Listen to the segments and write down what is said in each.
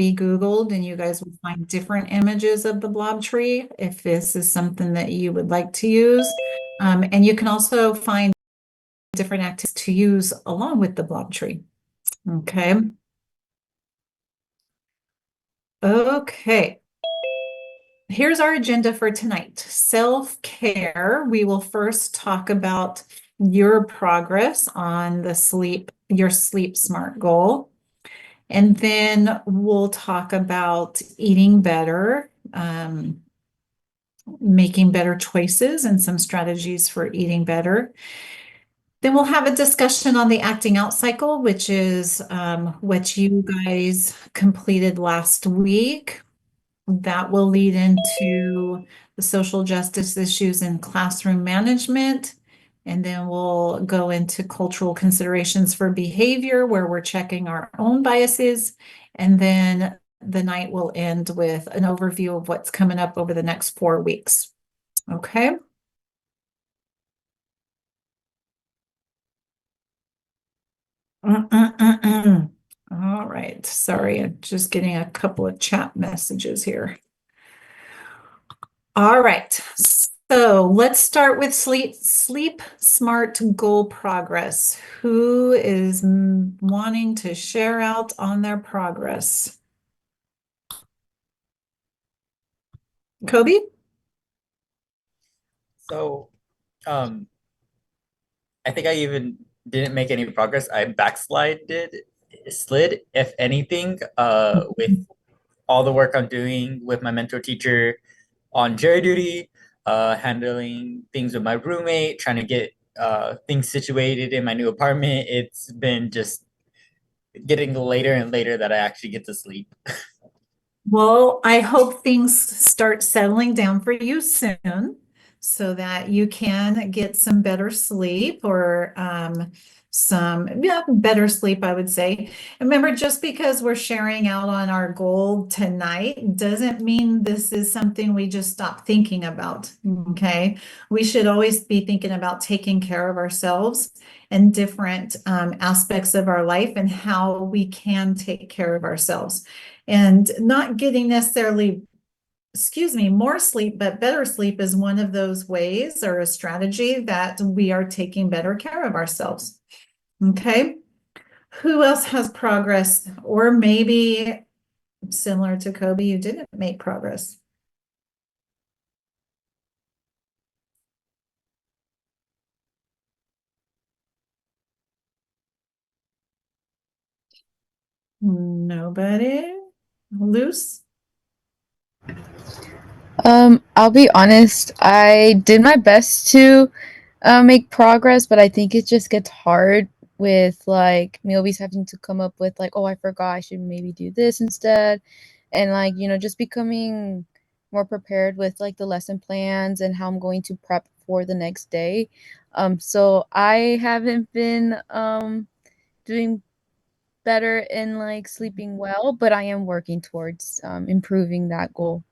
be Googled and you guys will find different images of the blob tree if this is something that you would like to use. And you can also find different activities to use along with the blob tree. Okay. Okay. Here's our agenda for tonight. Self-care. We will first talk about your progress on your sleep smart goal. And then we'll talk about eating better, making better choices and some strategies for eating better. Then we'll have a discussion on the acting out cycle, which is what you guys completed last week. That will lead into the social justice issues in classroom management. And then we'll go into cultural considerations for behavior, where we're checking our own biases. And then the night will end with an overview of what's coming up over the next 4 weeks. Okay. All right. Sorry, I'm just getting a couple of chat messages here. All right. So let's start with sleep smart goal progress. Who is wanting to share out on their progress? Kobe? So, um, I think I even didn't make any progress. I slid, if anything, with all the work I'm doing with my mentor teacher on jury duty, handling things with my roommate, trying to get things situated in my new apartment. It's been just getting later and later that I actually get to sleep. Well, I hope things start settling down for you soon so that you can get some better sleep or some better sleep, I would say. Remember, just because we're sharing out on our goal tonight doesn't mean this is something we just stop thinking about. Okay. We should always be thinking about taking care of ourselves and different aspects of our life and how we can take care of ourselves and not getting necessarily, more sleep, but better sleep is one of those ways or a strategy that we are taking better care of ourselves. Okay. Who else has progress? Or maybe similar to Kobe, you didn't make progress. Nobody? Loose? I'll be honest, I did my best to make progress, but I think it just gets hard with like me always having to come up with like, oh, I forgot I should maybe do this instead. And like, just becoming more prepared with like the lesson plans and how I'm going to prep for the next day. So I haven't been doing better in like sleeping well, but I am working towards improving that goal.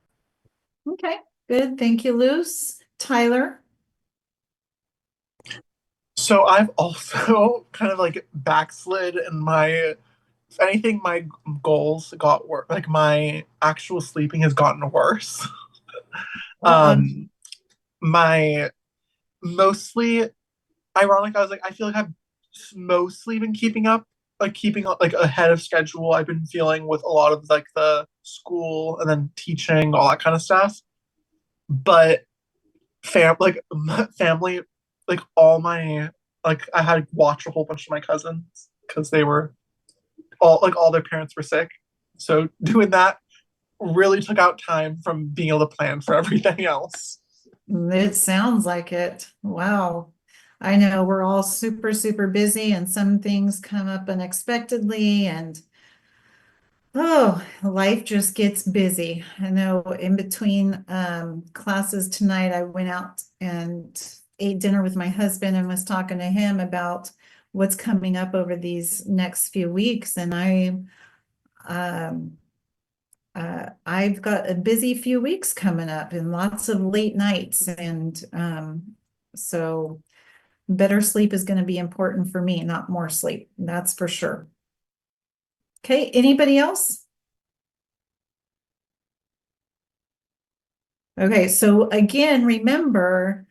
Okay, good. Thank you, Luce. Tyler? So I've also kind of like backslid in if anything, my goals got worse. Like my actual sleeping has gotten worse. Uh-uh. My mostly, ironic, I was like, I feel like I've mostly been keeping like ahead of schedule. I've been feeling with a lot of like the school and then teaching, all that kind of stuff. But family, like all my like I had to watch a whole bunch of my cousins because they were all their parents were sick. So doing that really took out time from being able to plan for everything else. It sounds like it. Wow. I know we're all super, super busy and some things come up unexpectedly and oh, life just gets busy. I know in between classes tonight, I went out and ate dinner with my husband and was talking to him about what's coming up over these next few weeks. And um, I've got a busy few weeks coming up and lots of late nights. And so better sleep is going to be important for me, not more sleep. That's for sure. Okay, anybody else? Okay, so again, remember,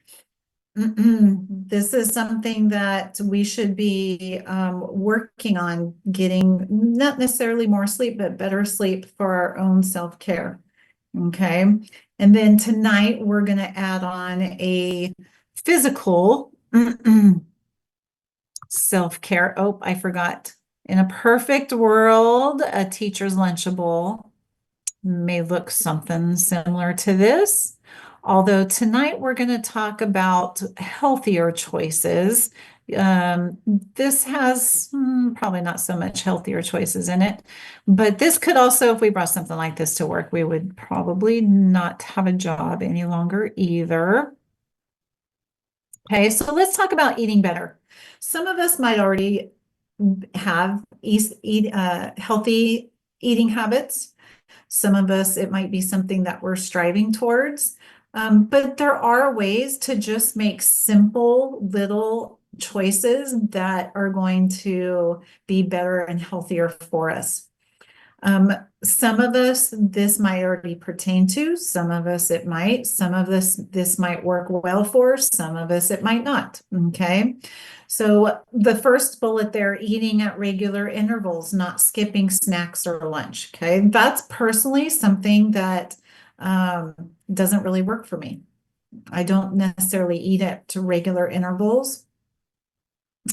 this is something that we should be working on getting, not necessarily more sleep, but better sleep for our own self-care. Okay, and then tonight we're going to add on a physical self-care. Oh, I forgot. In a perfect world, a teacher's Lunchable may look something similar to this. Although tonight we're going to talk about healthier choices. This has probably not so much healthier choices in it, but this could also, if we brought something like this to work, we would probably not have a job any longer either. Okay, so let's talk about eating better. Some of us might already have healthy eating habits. Some of us, it might be something that we're striving towards. But there are ways to just make simple little choices that are going to be better and healthier for us. Some of us, this might already pertain to, some of us it might, some of this might work well for, some of us it might not, okay? So the first bullet there, eating at regular intervals, not skipping snacks or lunch, okay? That's personally something that doesn't really work for me. I don't necessarily eat at regular intervals.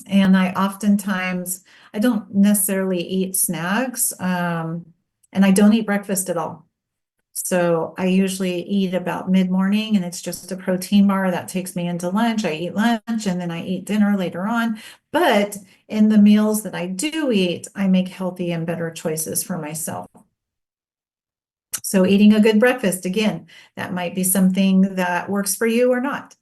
And I don't necessarily eat snacks, and I don't eat breakfast at all. So I usually eat about mid-morning and it's just a protein bar that takes me into lunch. I eat lunch and then I eat dinner later on. But in the meals that I do eat, I make healthy and better choices for myself. So eating a good breakfast, again, that might be something that works for you or not.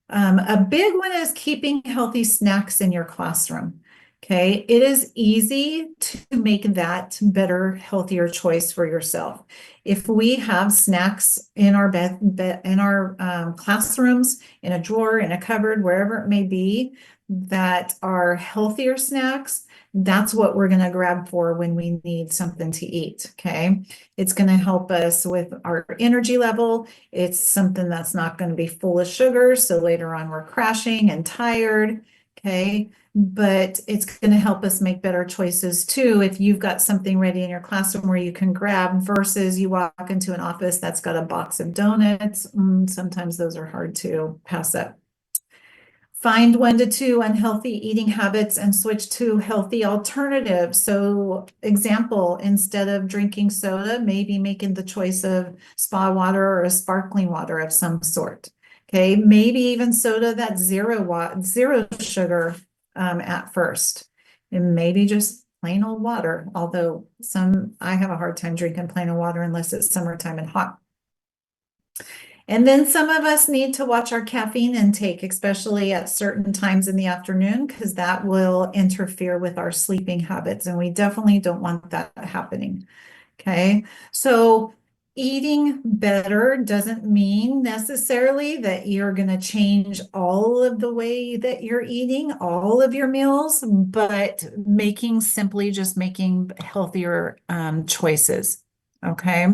A big one is keeping healthy snacks in your classroom. Okay, it is easy to make that better, healthier choice for yourself. If we have snacks in our classrooms, in a drawer, in a cupboard, wherever it may be, that are healthier snacks, that's what we're going to grab for when we need something to eat. Okay, it's going to help us with our energy level. It's something that's not going to be full of sugar, so later on we're crashing and tired. Okay, but it's going to help us make better choices too if you've got something ready in your classroom where you can grab versus you walk into an office that's got a box of donuts. Sometimes those are hard to pass up. Find 1 to 2 unhealthy eating habits and switch to healthy alternatives. So example, instead of drinking soda, maybe making the choice of spa water or a sparkling water of some sort. Okay, maybe even soda that's zero sugar at first. And maybe just plain old water, although I have a hard time drinking plain old water unless it's summertime and hot. And then some of us need to watch our caffeine intake, especially at certain times in the afternoon, because that will interfere with our sleeping habits. And we definitely don't want that happening. Okay. So eating better doesn't mean necessarily that you're going to change all of the way that you're eating, all of your meals, but simply just making healthier choices. Okay.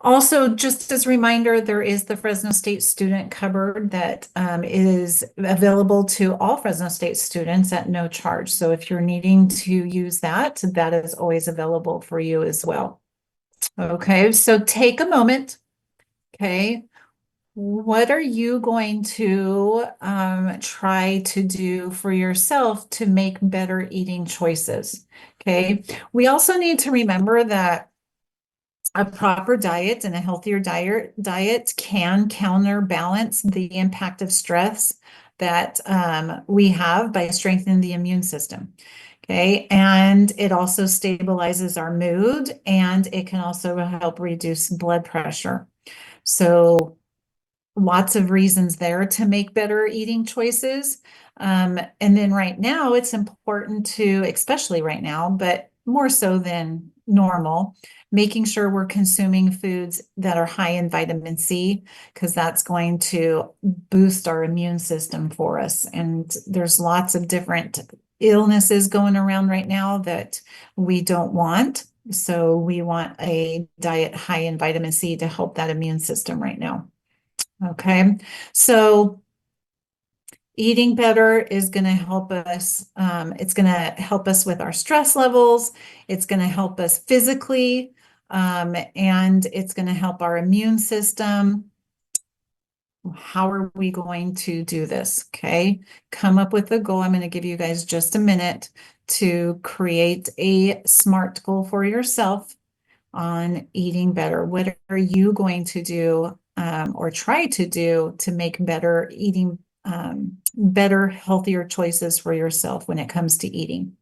Also, just as a reminder, there is the Fresno State Student Cupboard that is available to all Fresno State students at no charge. So if you're needing to use that, that is always available for you as well. Okay, so take a moment. Okay, what are you going to try to do for yourself to make better eating choices? Okay, we also need to remember that a proper diet and a healthier diet can counterbalance the impact of stress that we have by strengthening the immune system. Okay, and it also stabilizes our mood and it can also help reduce blood pressure. So lots of reasons there to make better eating choices. And then right now, it's important to, especially right now, but more so than normal, making sure we're consuming foods that are high in vitamin C, because that's going to boost our immune system for us. And there's lots of different illnesses going around right now that we don't want. So we want a diet high in vitamin C to help that immune system right now. Okay, so eating better is going to help us. It's going to help us with our stress levels. It's going to help us physically, and it's going to help our immune system. How are we going to do this? Okay, come up with a goal. I'm going to give you guys just a minute to create a SMART goal for yourself on eating better. What are you going to do or try to do to make better eating, better, healthier choices for yourself when it comes to eating?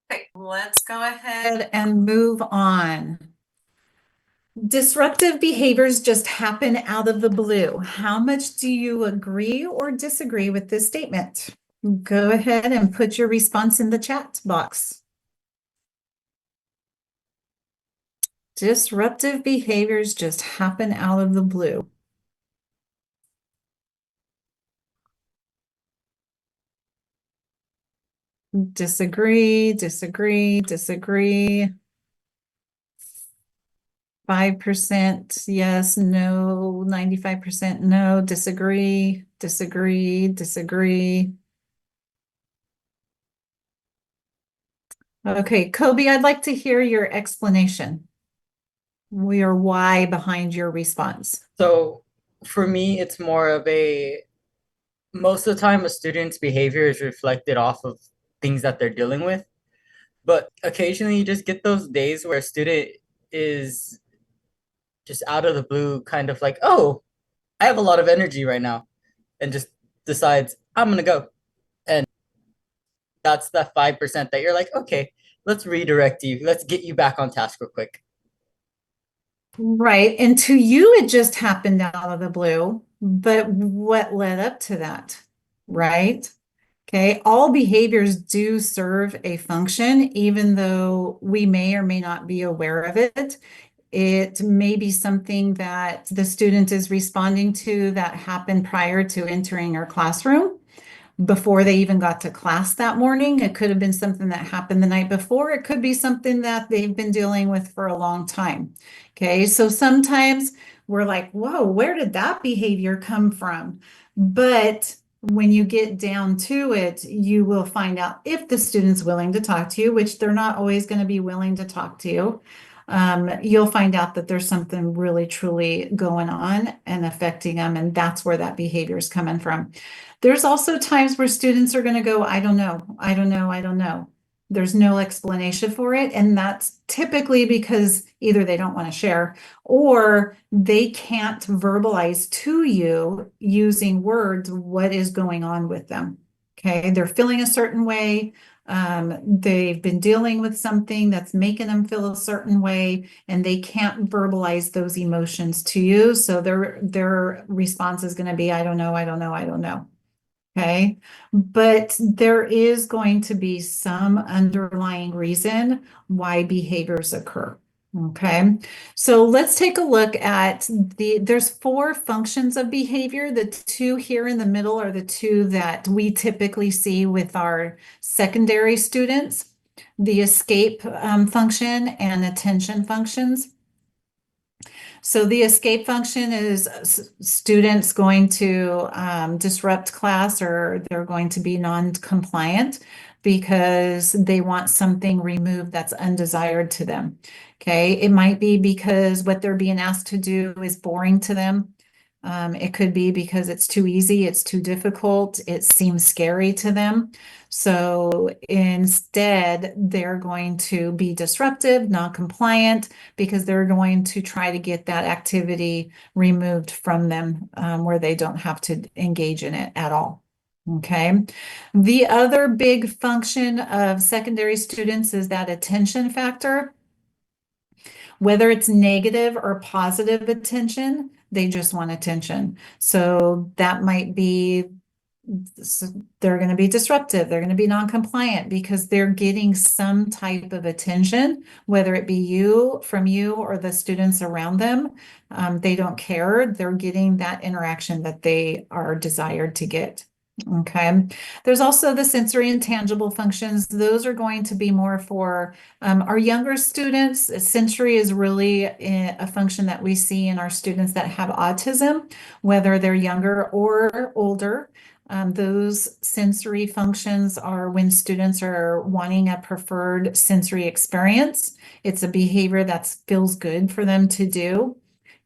Okay, let's go ahead and move on. Disruptive behaviors just happen out of the blue. How much do you agree or disagree with this statement? Go ahead and put your response in the chat box. Disruptive behaviors just happen out of the blue. Disagree, disagree, disagree. 5% yes, no, 95% no, disagree, disagree, disagree. Okay, Kobe, I'd like to hear your explanation. Your why behind your response. So for me, it's more of a most of the time a student's behavior is reflected off of things that they're dealing with. But occasionally you just get those days where a student is just out of the blue, kind of like, oh, I have a lot of energy right now, and just decides, I'm gonna go. And that's that 5% that you're like, okay, let's redirect you. Let's get you back on task real quick. Right. And to you, it just happened out of the blue. But what led up to that? Right. Okay. All behaviors do serve a function, even though we may or may not be aware of it. It may be something that the student is responding to that happened prior to entering our classroom, before they even got to class that morning. It could have been something that happened the night before. It could be something that they've been dealing with for a long time. Okay, so sometimes we're like, whoa, where did that behavior come from? But when you get down to it, you will find out if the student's willing to talk to you, which they're not always going to be willing to talk to you. You'll find out that there's something really truly going on and affecting them, and that's where that behavior is coming from. There's also times where students are going to go, I don't know, I don't know, I don't know. There's no explanation for it. And that's typically because either they don't want to share or they can't verbalize to you using words what is going on with them. Okay. They're feeling a certain way. They've been dealing with something that's making them feel a certain way, and they can't verbalize those emotions to you. So their response is going to be, I don't know, I don't know, I don't know. Okay, but there is going to be some underlying reason why behaviors occur. Okay, so let's take a look at there's 4 functions of behavior. The 2 here in the middle are the 2 that we typically see with our secondary students, the escape function and attention functions. So the escape function is students going to disrupt class, or they're going to be non-compliant because they want something removed that's undesired to them. Okay, it might be because what they're being asked to do is boring to them. It could be because it's too easy, it's too difficult, it seems scary to them. So instead, they're going to be disruptive, non-compliant, because they're going to try to get that activity removed from them, where they don't have to engage in it at all. Okay. The other big function of secondary students is that attention factor. Whether it's negative or positive attention, they just want attention. So that might be, they're going to be disruptive, they're going to be non-compliant because they're getting some type of attention, whether it be from you or the students around them. They don't care. They're getting that interaction that they are desired to get. Okay. There's also the sensory and tangible functions. Those are going to be more for our younger students. Sensory is really a function that we see in our students that have autism, whether they're younger or older. Those sensory functions are when students are wanting a preferred sensory experience. It's a behavior that feels good for them to do.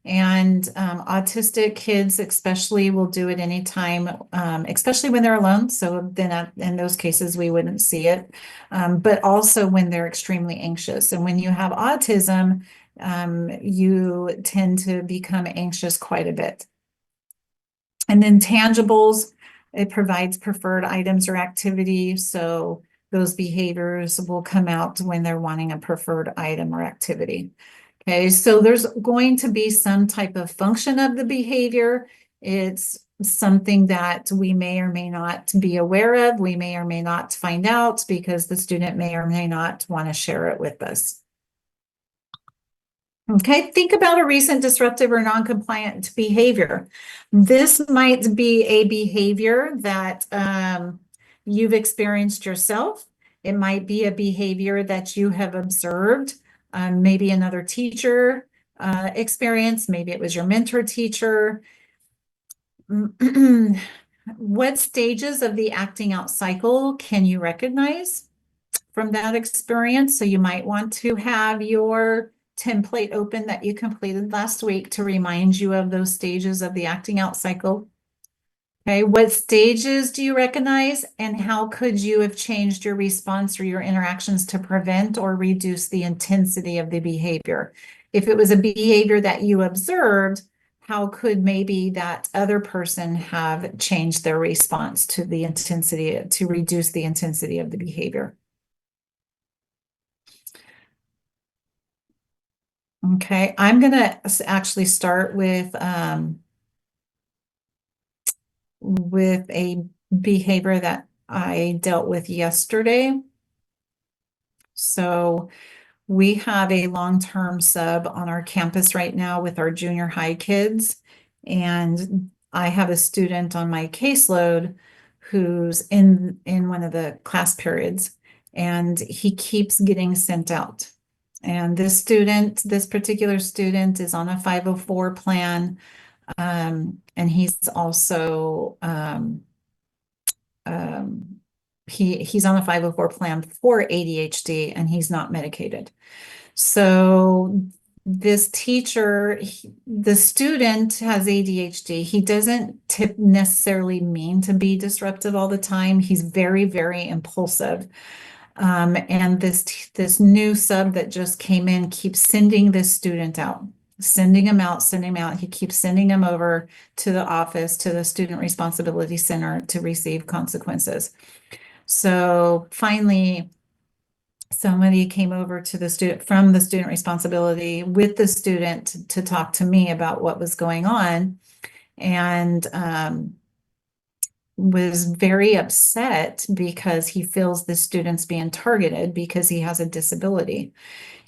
And autistic kids especially will do it anytime, especially when they're alone. So then in those cases, we wouldn't see it. But also when they're extremely anxious. And when you have autism, you tend to become anxious quite a bit. And then tangibles, it provides preferred items or activity. So those behaviors will come out when they're wanting a preferred item or activity. Okay, so there's going to be some type of function of the behavior. It's something that we may or may not be aware of. We may or may not find out because the student may or may not want to share it with us. Okay, think about a recent disruptive or non-compliant behavior. This might be a behavior that you've experienced yourself. It might be a behavior that you have observed, maybe another teacher experienced, maybe it was your mentor teacher. What stages of the acting out cycle can you recognize from that experience? So you might want to have your template open that you completed last week to remind you of those stages of the acting out cycle. Okay, what stages do you recognize, and how could you have changed your response or your interactions to prevent or reduce the intensity of the behavior? If it was a behavior that you observed, how could maybe that other person have changed their response to the intensity to reduce the intensity of the behavior? Okay, I'm gonna actually start with a behavior that I dealt with yesterday. So we have a long-term sub on our campus right now with our junior high kids. And I have a student on my caseload who's in one of the class periods, and he keeps getting sent out. And this particular student is on a 504 plan. And he's also he's on a 504 plan for ADHD, and he's not medicated. So this teacher, the student has ADHD. He doesn't necessarily mean to be disruptive all the time. He's very, very impulsive. And this new sub that just came in keeps sending this student out, sending him out, sending him out. He keeps sending him over to the office, to the Student Responsibility Center to receive consequences. So finally, somebody came over to the student from the Student Responsibility with the student to talk to me about what was going on, and was very upset because he feels the student's being targeted because he has a disability,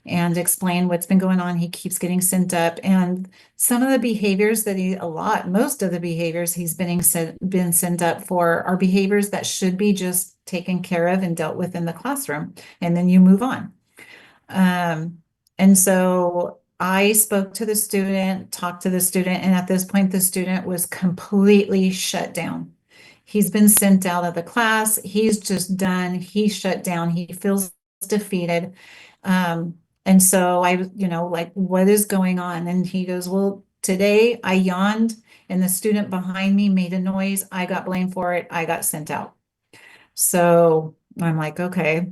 and explain what's been going on. He keeps getting sent up, and some of the behaviors that most of the behaviors he's been sent up for are behaviors that should be just taken care of and dealt with in the classroom, and then you move on. And so I spoke to the student, talked to the student, and at this point, the student was completely shut down. He's been sent out of the class. He's just done. He's shut down. He feels defeated. And so like, what is going on? And he goes, well, today I yawned and the student behind me made a noise. I got blamed for it. I got sent out. So I'm like, okay.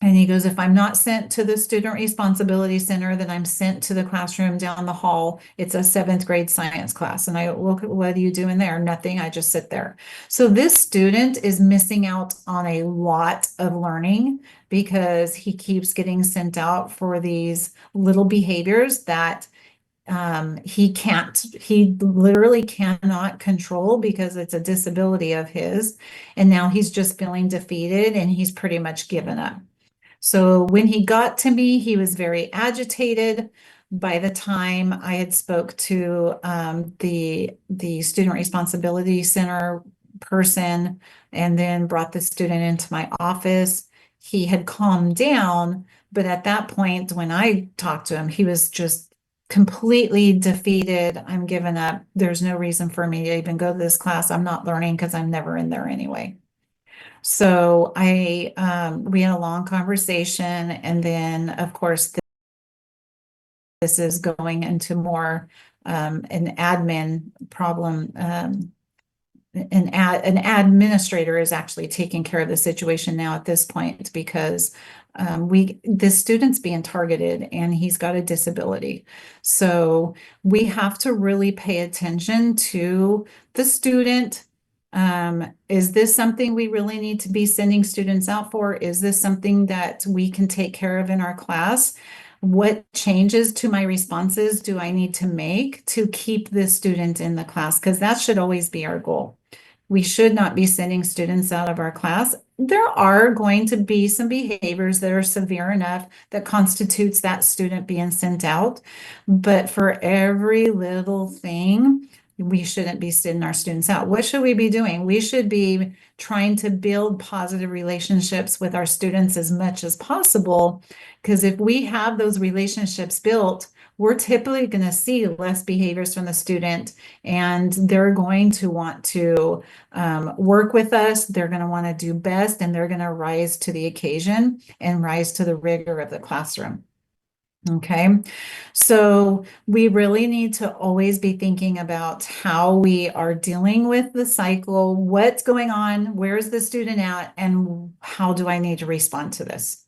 And he goes, if I'm not sent to the Student Responsibility Center, then I'm sent to the classroom down the hall. It's a 7th grade science class. And I look, what are you doing there? Nothing. I just sit there. So this student is missing out on a lot of learning because he keeps getting sent out for these little behaviors that he literally cannot control because it's a disability of his. And now he's just feeling defeated and he's pretty much given up. So when he got to me, he was very agitated. By the time I had spoke to the Student Responsibility Center person and then brought the student into my office, he had calmed down. But at that point, when I talked to him, he was just completely defeated. I'm giving up. There's no reason for me to even go to this class. I'm not learning because I'm never in there anyway. So we had a long conversation, and then of course this is going into more an admin problem. An administrator is actually taking care of the situation now at this point because this student's being targeted and he's got a disability. So we have to really pay attention to the student. Is this something we really need to be sending students out for? Is this something that we can take care of in our class? What changes to my responses do I need to make to keep this student in the class? Because that should always be our goal. We should not be sending students out of our class. There are going to be some behaviors that are severe enough that constitutes that student being sent out. But for every little thing, we shouldn't be sending our students out. What should we be doing? We should be trying to build positive relationships with our students as much as possible. Because if we have those relationships built, we're typically going to see less behaviors from the student, and they're going to want to work with us. They're going to want to do best, and they're going to rise to the occasion and rise to the rigor of the classroom. Okay, so we really need to always be thinking about how we are dealing with the cycle, what's going on, where's the student at, and how do I need to respond to this?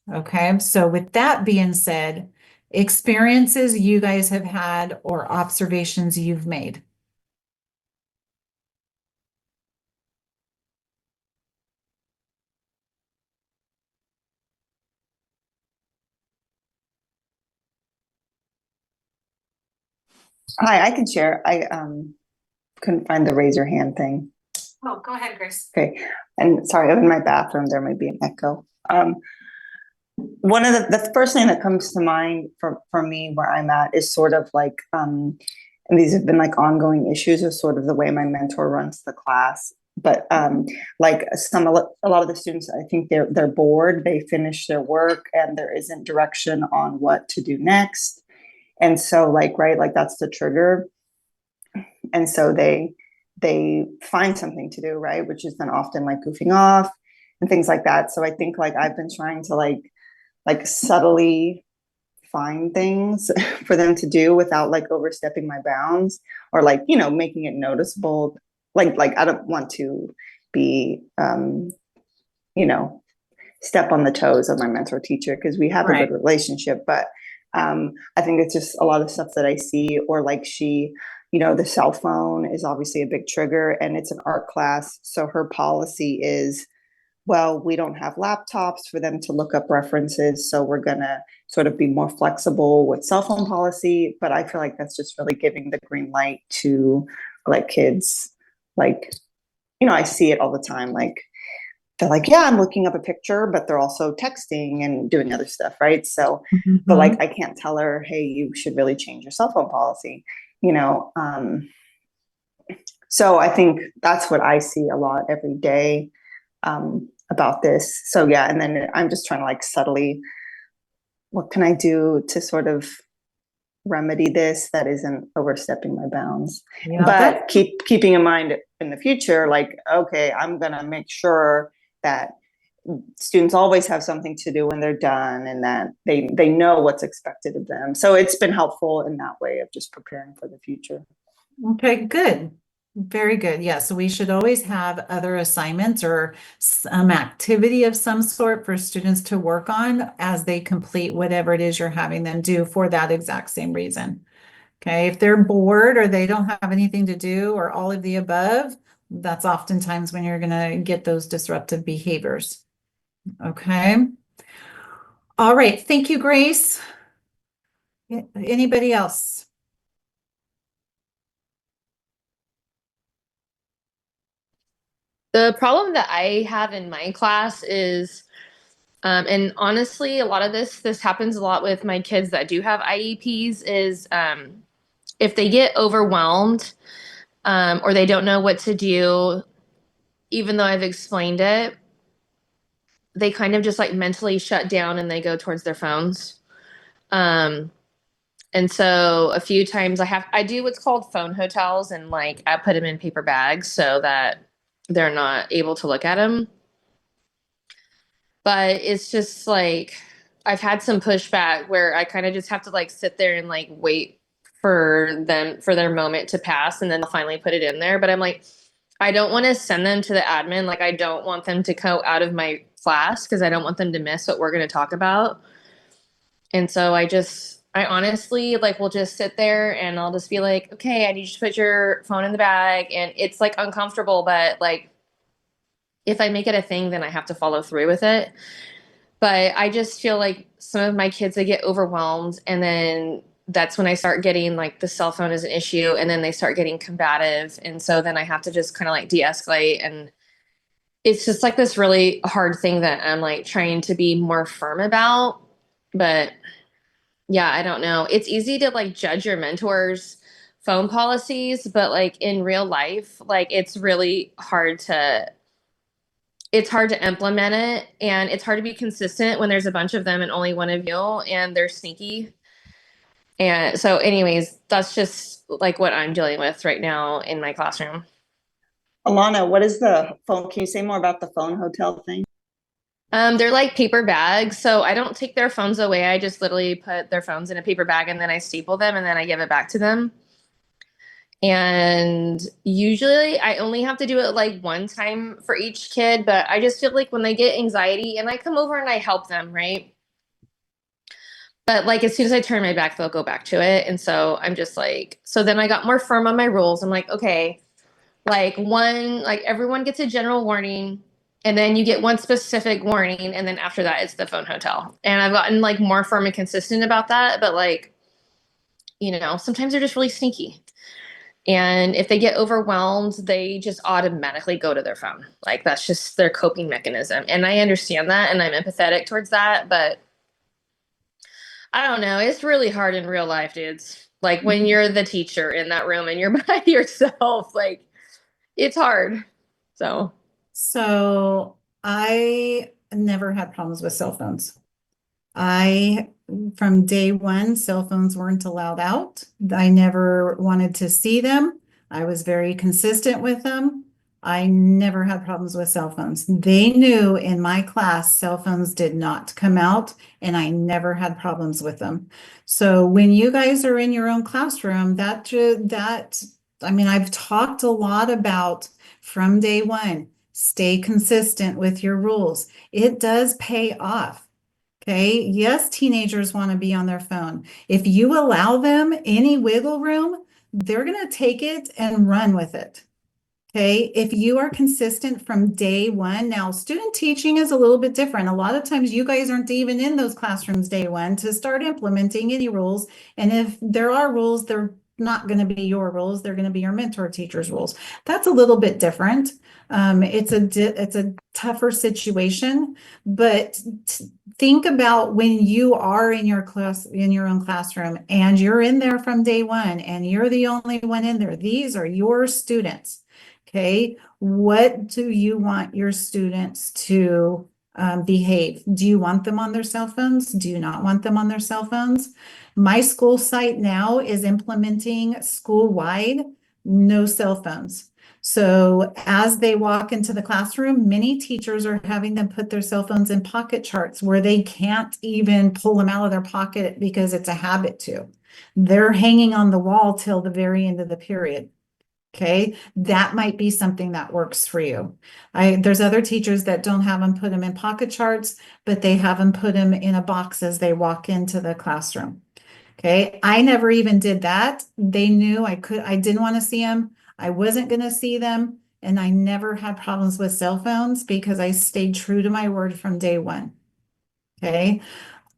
Okay, so with that being said, experiences you guys have had or observations you've made. Hi, I can share. I couldn't find the raise your hand thing. Oh, go ahead, Grace. Okay, and sorry, I'm in my bathroom. There might be an echo. One of the first thing that comes to mind for me where I'm at is sort of like, and these have been like ongoing issues of sort of the way my mentor runs the class. But like a lot of the students, I think they're bored. They finish their work and there isn't direction on what to do next. And so like, right, like that's the trigger. And so they find something to do, right? Which is then often like goofing off and things like that. So I think like I've been trying to like subtly find things for them to do without like overstepping my bounds or like, you know, making it noticeable. Like I don't want to be you know, step on the toes of my mentor teacher because we have a good relationship, but I think it's just a lot of stuff that I see, or like she, you know, the cell phone is obviously a big trigger and it's an art class. So her policy is, well, we don't have laptops for them to look up references. So we're going to sort of be more flexible with cell phone policy. But I feel like that's just really giving the green light to like kids. Like, you know, I see it all the time. Like, they're like, yeah, I'm looking up a picture, but they're also texting and doing other stuff, right? So, but like, I can't tell her, hey, you should really change your cell phone policy, you know? So I think that's what I see a lot every day about this. So yeah, and then I'm just trying to like subtly, what can I do to sort of remedy this that isn't overstepping my bounds? Yeah, but keeping in mind in the future, like, okay, I'm gonna make sure that students always have something to do when they're done, and that they know what's expected of them. So it's been helpful in that way of just preparing for the future. Okay, good. Very good. Yeah, so we should always have other assignments or some activity of some sort for students to work on as they complete whatever it is you're having them do for that exact same reason. Okay, if they're bored or they don't have anything to do or all of the above, that's oftentimes when you're going to get those disruptive behaviors. Okay. All right. Thank you, Grace. Anybody else? The problem that I have in my class is, and honestly, a lot of this happens a lot with my kids that do have IEPs, is if they get overwhelmed or they don't know what to do, even though I've explained it, they kind of just like mentally shut down and they go towards their phones. And so a few times I do what's called phone hotels, and like I put them in paper bags so that they're not able to look at them. But it's just like I've had some pushback where I kind of just have to like sit there and like wait for their moment to pass, and then they'll finally put it in there. But I'm like, I don't want to send them to the admin. Like I don't want them to go out of my class because I don't want them to miss what we're going to talk about. And so I honestly like will just sit there and I'll just be like, okay, I need you to put your phone in the bag. And it's like uncomfortable, but like if I make it a thing, then I have to follow through with it. But I just feel like some of my kids, they get overwhelmed, and then that's when I start getting like the cell phone is an issue, and then they start getting combative. And so then I have to just kind of like de-escalate. And it's just like this really hard thing that I'm like trying to be more firm about. But yeah, I don't know. It's easy to like judge your mentors' phone policies, but like in real life, like it's hard to implement it, and it's hard to be consistent when there's a bunch of them and only one of you and they're sneaky. And so anyways, that's just like what I'm dealing with right now in my classroom. Alana, what is the phone? Can you say more about the phone hotel thing? They're like paper bags, so I don't take their phones away. I just literally put their phones in a paper bag and then I staple them and then I give it back to them. And usually I only have to do it like one time for each kid, but I just feel like when they get anxiety, and I come over and I help them, right? But like as soon as I turn my back, they'll go back to it. And so I'm just like, so then I got more firm on my rules. I'm like, okay, like everyone gets a general warning, and then you get one specific warning, and then after that it's the phone hotel. And I've gotten like more firm and consistent about that, but like, sometimes they're just really sneaky. And if they get overwhelmed, they just automatically go to their phone. Like that's just their coping mechanism. And I understand that and I'm empathetic towards that, but I don't know. It's really hard in real life, dudes. Like when you're the teacher in that room and you're by yourself, like it's hard. So I never had problems with cell phones. From day one, cell phones weren't allowed out. I never wanted to see them. I was very consistent with them. I never had problems with cell phones. They knew in my class, cell phones did not come out, and I never had problems with them. So when you guys are in your own classroom, I mean, I've talked a lot about from day one, stay consistent with your rules. It does pay off. Okay, yes, teenagers want to be on their phone. If you allow them any wiggle room, they're going to take it and run with it. Okay, if you are consistent from day one, now student teaching is a little bit different. A lot of times you guys aren't even in those classrooms day one to start implementing any rules. And if there are rules, they're not going to be your rules. They're going to be your mentor teacher's rules. That's a little bit different. It's a tougher situation, but think about when you are in your class, in your own classroom, and you're in there from day one, and you're the only one in there. These are your students. Okay, what do you want your students to behave? Do you want them on their cell phones? Do you not want them on their cell phones? My school site now is implementing school-wide no cell phones. So as they walk into the classroom, many teachers are having them put their cell phones in pocket charts where they can't even pull them out of their pocket because it's a habit to. They're hanging on the wall till the very end of the period. Okay, that might be something that works for you. There's other teachers that don't have them put them in pocket charts, but they have them put them in a box as they walk into the classroom. Okay, I never even did that. They knew I didn't want to see them. I wasn't going to see them. And I never had problems with cell phones because I stayed true to my word from day one. Okay.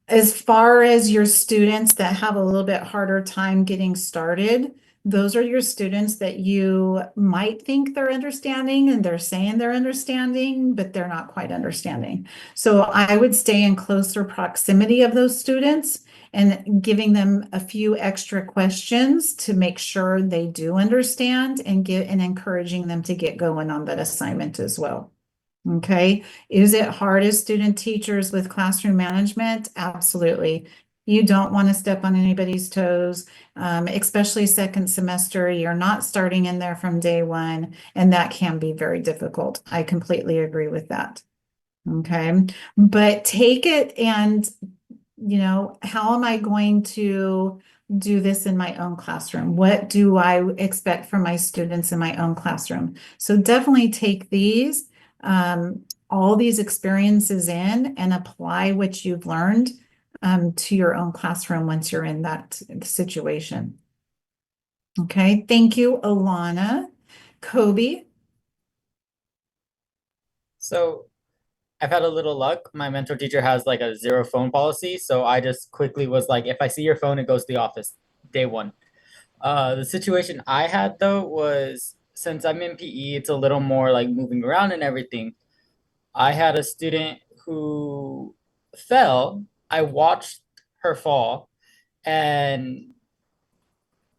As far as your students that have a little bit harder time getting started, those are your students that you might think they're understanding and they're saying they're understanding, but they're not quite understanding. So I would stay in closer proximity of those students and giving them a few extra questions to make sure they do understand and encouraging them to get going on that assignment as well. Okay, is it hard as student teachers with classroom management? Absolutely. You don't want to step on anybody's toes, especially second semester. You're not starting in there from day one, and that can be very difficult. I completely agree with that. Okay, but take it and, how am I going to do this in my own classroom? What do I expect from my students in my own classroom? So definitely take these all these experiences in and apply what you've learned to your own classroom once you're in that situation. Okay, thank you, Alana. Kobe. So I've had a little luck. My mentor teacher has like a zero phone policy. So I just quickly was like, if I see your phone, it goes to the office day one. The situation I had though was since I'm in PE, it's a little more like moving around and everything. I had a student who fell. I watched her fall, and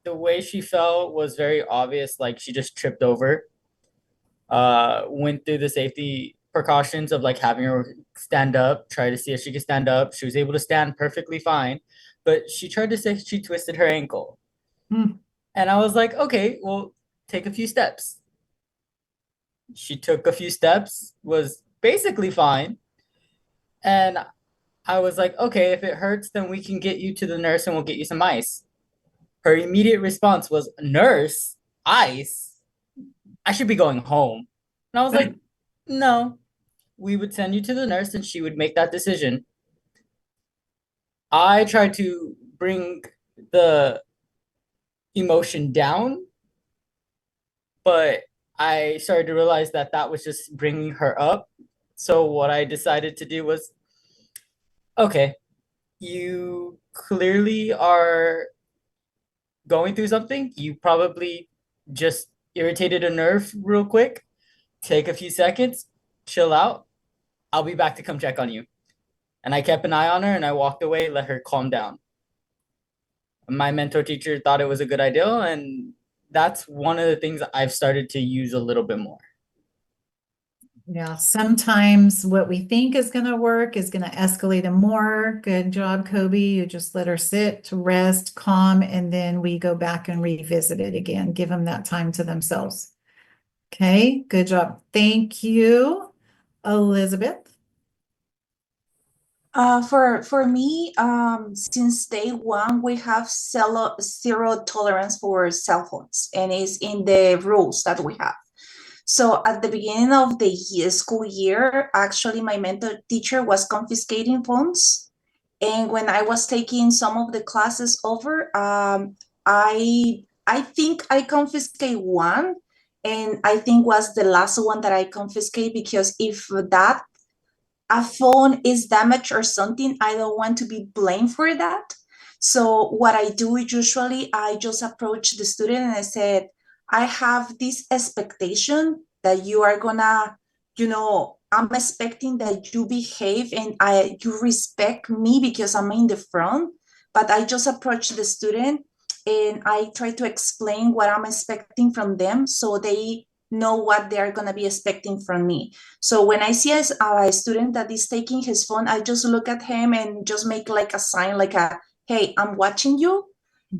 the way she fell was very obvious. Like she just tripped over. Went through the safety precautions of like having her stand up, try to see if she could stand up. She was able to stand perfectly fine, but she tried to say she twisted her ankle. Hmm. And I was like, okay, well, take a few steps. She took a few steps, was basically fine. And I was like, okay, if it hurts, then we can get you to the nurse and we'll get you some ice. Her immediate response was, nurse, ice? I should be going home. And I was like, no, we would send you to the nurse and she would make that decision. I tried to bring the emotion down, but I started to realize that that was just bringing her up. So what I decided to do was, okay, you clearly are going through something. You probably just irritated a nerve real quick. Take a few seconds, chill out. I'll be back to come check on you. And I kept an eye on her and I walked away, let her calm down. My mentor teacher thought it was a good idea, and that's one of the things I've started to use a little bit more. Yeah, sometimes what we think is going to work is going to escalate them more. Good job, Kobe. You just let her sit, rest, calm, and then we go back and revisit it again. Give them that time to themselves. Okay, good job. Thank you, Elizabeth. For me, since day one, we have zero tolerance for cell phones, and it's in the rules that we have. So at the beginning of the school year, actually, my mentor teacher was confiscating phones, and when I was taking some of the classes over, I think I confiscate one, and I think was the last one that I confiscate, because if that a phone is damaged or something, I don't want to be blamed for that. So what I do usually, I just approach the student and I said, I have this expectation that you are gonna, I'm expecting that you behave and you respect me because I'm in the front. But I just approach the student and I try to explain what I'm expecting from them so they know what they're gonna be expecting from me. So when I see a student that is taking his phone, I just look at him and just make like a sign, like a, hey, I'm watching you.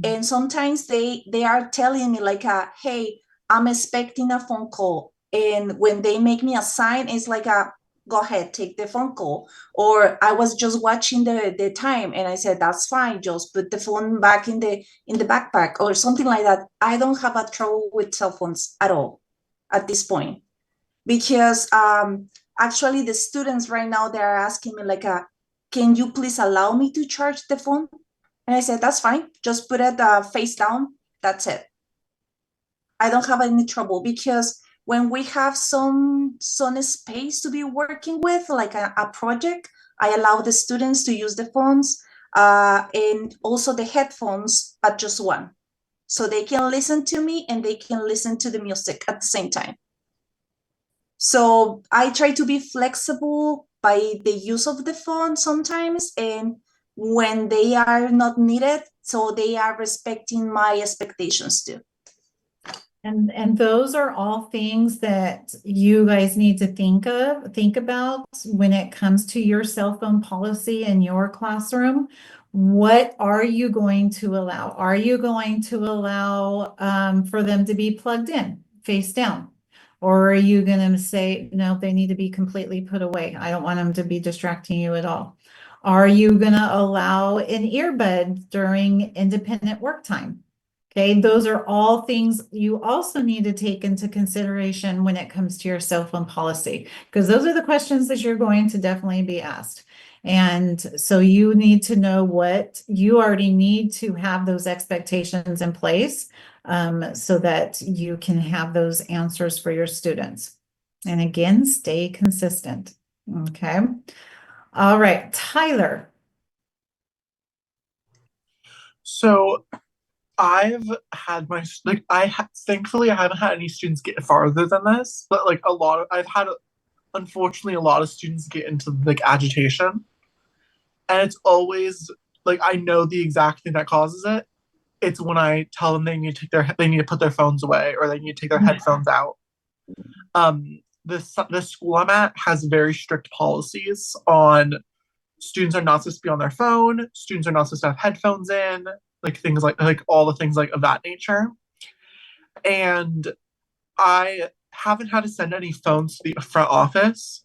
And sometimes they are telling me like, hey, I'm expecting a phone call. And when they make me a sign, it's like go ahead, take the phone call. Or I was just watching the time and I said, that's fine, just put the phone back in the backpack or something like that. I don't have a trouble with cell phones at all at this point. Because actually the students right now, they're asking me like, can you please allow me to charge the phone? And I said, that's fine. Just put it face down. That's it. I don't have any trouble because when we have some space to be working with, like a project, I allow the students to use the phones and also the headphones, but just one. So they can listen to me and they can listen to the music at the same time. So I try to be flexible by the use of the phone sometimes, and when they are not needed, so they are respecting my expectations too. And those are all things that you guys need to think about when it comes to your cell phone policy in your classroom. What are you going to allow? Are you going to allow for them to be plugged in, face down? Or are you going to say, no, they need to be completely put away? I don't want them to be distracting you at all. Are you going to allow an earbud during independent work time? Okay, those are all things you also need to take into consideration when it comes to your cell phone policy, because those are the questions that you're going to definitely be asked. And so you need to know what you already need to have those expectations in place so that you can have those answers for your students. And again, stay consistent. Okay. All right, Tyler. So I've had my like thankfully I haven't had any students get farther than this, but like I've had unfortunately a lot of students get into like agitation, and it's always like I know the exact thing that causes it. It's when I tell them they need to put their phones away or they need to take their headphones out. The school I'm at has very strict policies on students are not supposed to be on their phone, students are not supposed to have headphones in, like things like all the things like of that nature. And I haven't had to send any phones to the front office,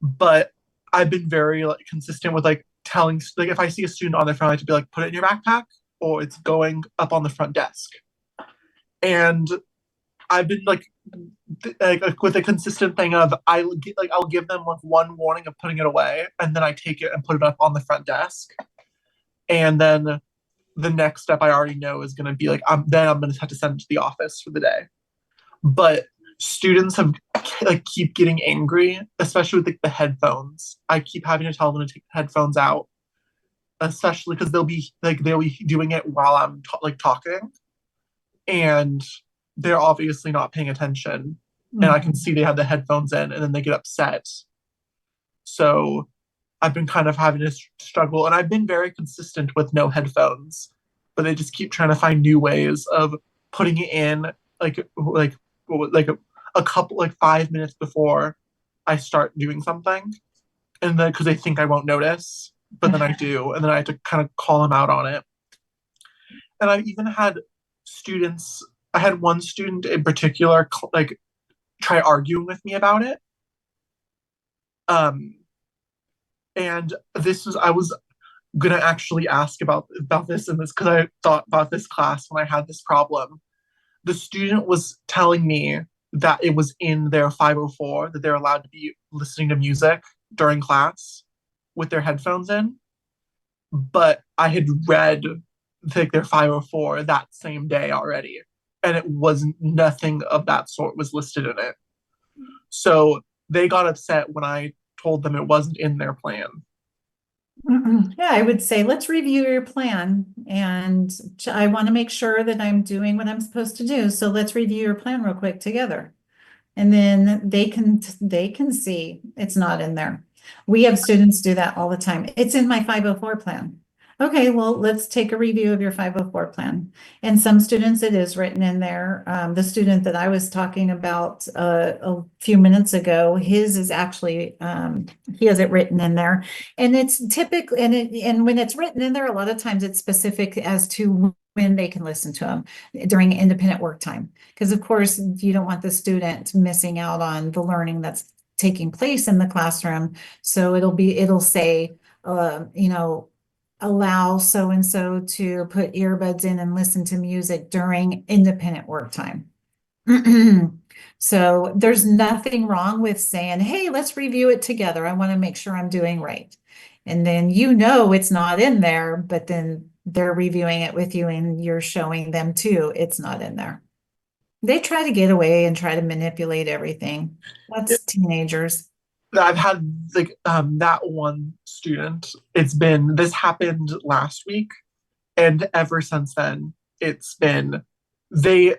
but I've been very like consistent with like telling like if I see a student on their phone, I have to be like, put it in your backpack or it's going up on the front desk. And I've been like with a consistent thing of I'll give them like one warning of putting it away, and then I take it and put it up on the front desk, and then the next step I already know is going to be like I'm going to have to send it to the office for the day. But students have like keep getting angry, especially with like, the headphones. I keep having to tell them to take the headphones out, especially because they'll be doing it while I'm talking, and they're obviously not paying attention. And I can see they have the headphones in and then they get upset. So I've been kind of having to struggle, and I've been very consistent with no headphones, but they just keep trying to find new ways of putting it in like a couple like 5 minutes before I start doing something. And then because they think I won't notice, but then I do, and then I have to kind of call them out on it. And I've even had students, I had one student in particular like try arguing with me about it. And I was gonna actually ask about this in this because I thought about this class when I had this problem. The student was telling me that it was in their 504 that they're allowed to be listening to music during class with their headphones in. But I had read like their 504 that same day already, and it wasn't nothing of that sort was listed in it. So they got upset when I told them it wasn't in their plan. Yeah, I would say, let's review your plan. And I want to make sure that I'm doing what I'm supposed to do. So let's review your plan real quick together. And then they can see it's not in there. We have students do that all the time. It's in my 504 plan. Okay, well, let's take a review of your 504 plan. And some students, it is written in there. The student that I was talking about a few minutes ago, his is actually he has it written in there. And it's typically and when it's written in there, a lot of times it's specific as to when they can listen to them during independent work time. Because of course, you don't want the student missing out on the learning that's taking place in the classroom. So it'll say, you know, allow so-and-so to put earbuds in and listen to music during independent work time. So there's nothing wrong with saying, hey, let's review it together. I want to make sure I'm doing right. And then you know it's not in there, but then they're reviewing it with you and you're showing them too, it's not in there. They try to get away and try to manipulate everything. That's teenagers. I've had like that one student. This happened last week, and ever since then, it's been they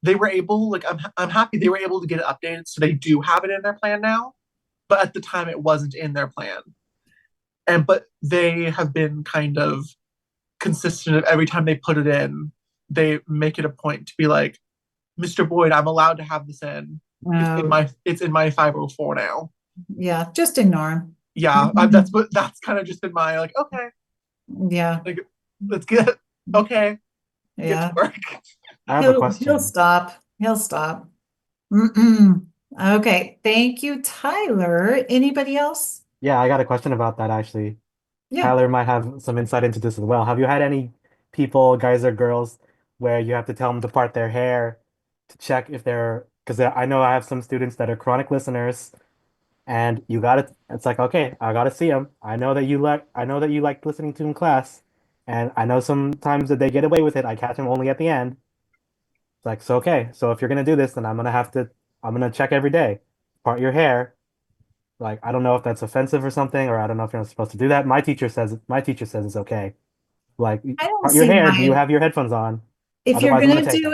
were able, like, I'm happy they were able to get it updated, so they do have it in their plan now. But at the time, it wasn't in their plan, but they have been kind of consistent of every time they put it in, they make it a point to be like, Mr. Boyd, I'm allowed to have this in. It's in my 504 now. Yeah, just ignore them. Yeah, that's kind of just been my like, okay, Yeah, like, let's get okay, get yeah. to work. I have a question. He'll stop. He'll stop. Mm-mm. Okay, thank you, Tyler. Anybody else? Yeah, I got a question about that actually. Yeah. Tyler might have some insight into this as well. Have you had any people, guys or girls, where you have to tell them to part their hair to check if they're, because I know I have some students that are chronic listeners, and you gotta, it's like, okay, I gotta see them. I know that you like listening to in class, and I know sometimes that they get away with it. I catch them only at the end. It's like, so okay, so if you're gonna do this, then I'm gonna check every day. Part your hair. Like, I don't know if that's offensive or something, or I don't know if you're not supposed to do that. My teacher says it's okay. Like, I don't part your see hair. Do you why. have your headphones on? If you're Otherwise, I'm gonna gonna take do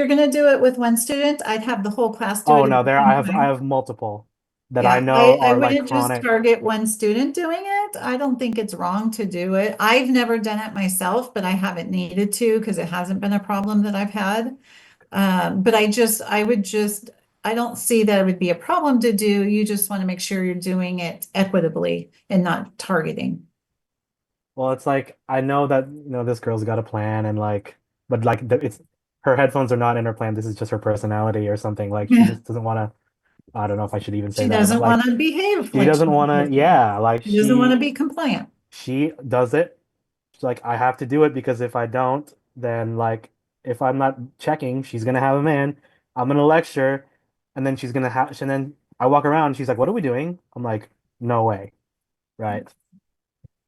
them. it with one student, I'd have the whole class do Oh it at no, the there same I time. have multiple that I Yeah, know I are like wouldn't just chronic. target one student doing it. I don't think it's wrong to do it. I've never done it myself, but I haven't needed to because it hasn't been a problem that I've had. But I don't see that it would be a problem to do. You just want to make sure you're doing it equitably and not targeting. Well, it's like I know that this girl's got a plan, and like, but like it's her headphones are not in her plan. This is just her personality or something. Like she Yeah. just doesn't want to. I don't know if I should even say She that, but doesn't like want to behave she like she's doesn't want to. supposed to. Yeah, like She doesn't want to be compliant. she does it. She's like, I have to do it because if I don't, then like if I'm not checking, she's gonna have him in. I'm gonna lecture, and then she's gonna have. And then I walk around. And she's like, "What are we doing?" I'm like, "No way." Right.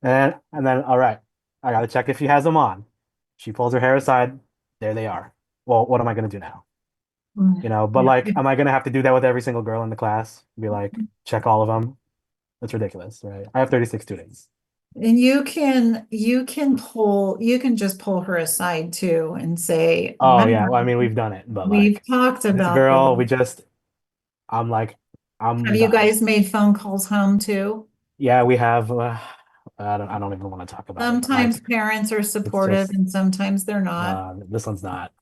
And then all right, I gotta check if she has them on. She pulls her hair aside. There they are. Well, what am I gonna do now? But Yeah. like, am I gonna have to do that with every single girl in the class? Be like, check all of them? That's ridiculous, right? I have 36 students. And you can just pull her aside too and say, Oh yeah, remember, well, I mean we've done it, but we've like talked this about girl, this. I'm like, Have I'm you done. guys made phone calls home too? Yeah, we have. I don't even want to talk about it, but like, Sometimes parents are it's supportive just and sometimes they're not. this one's not.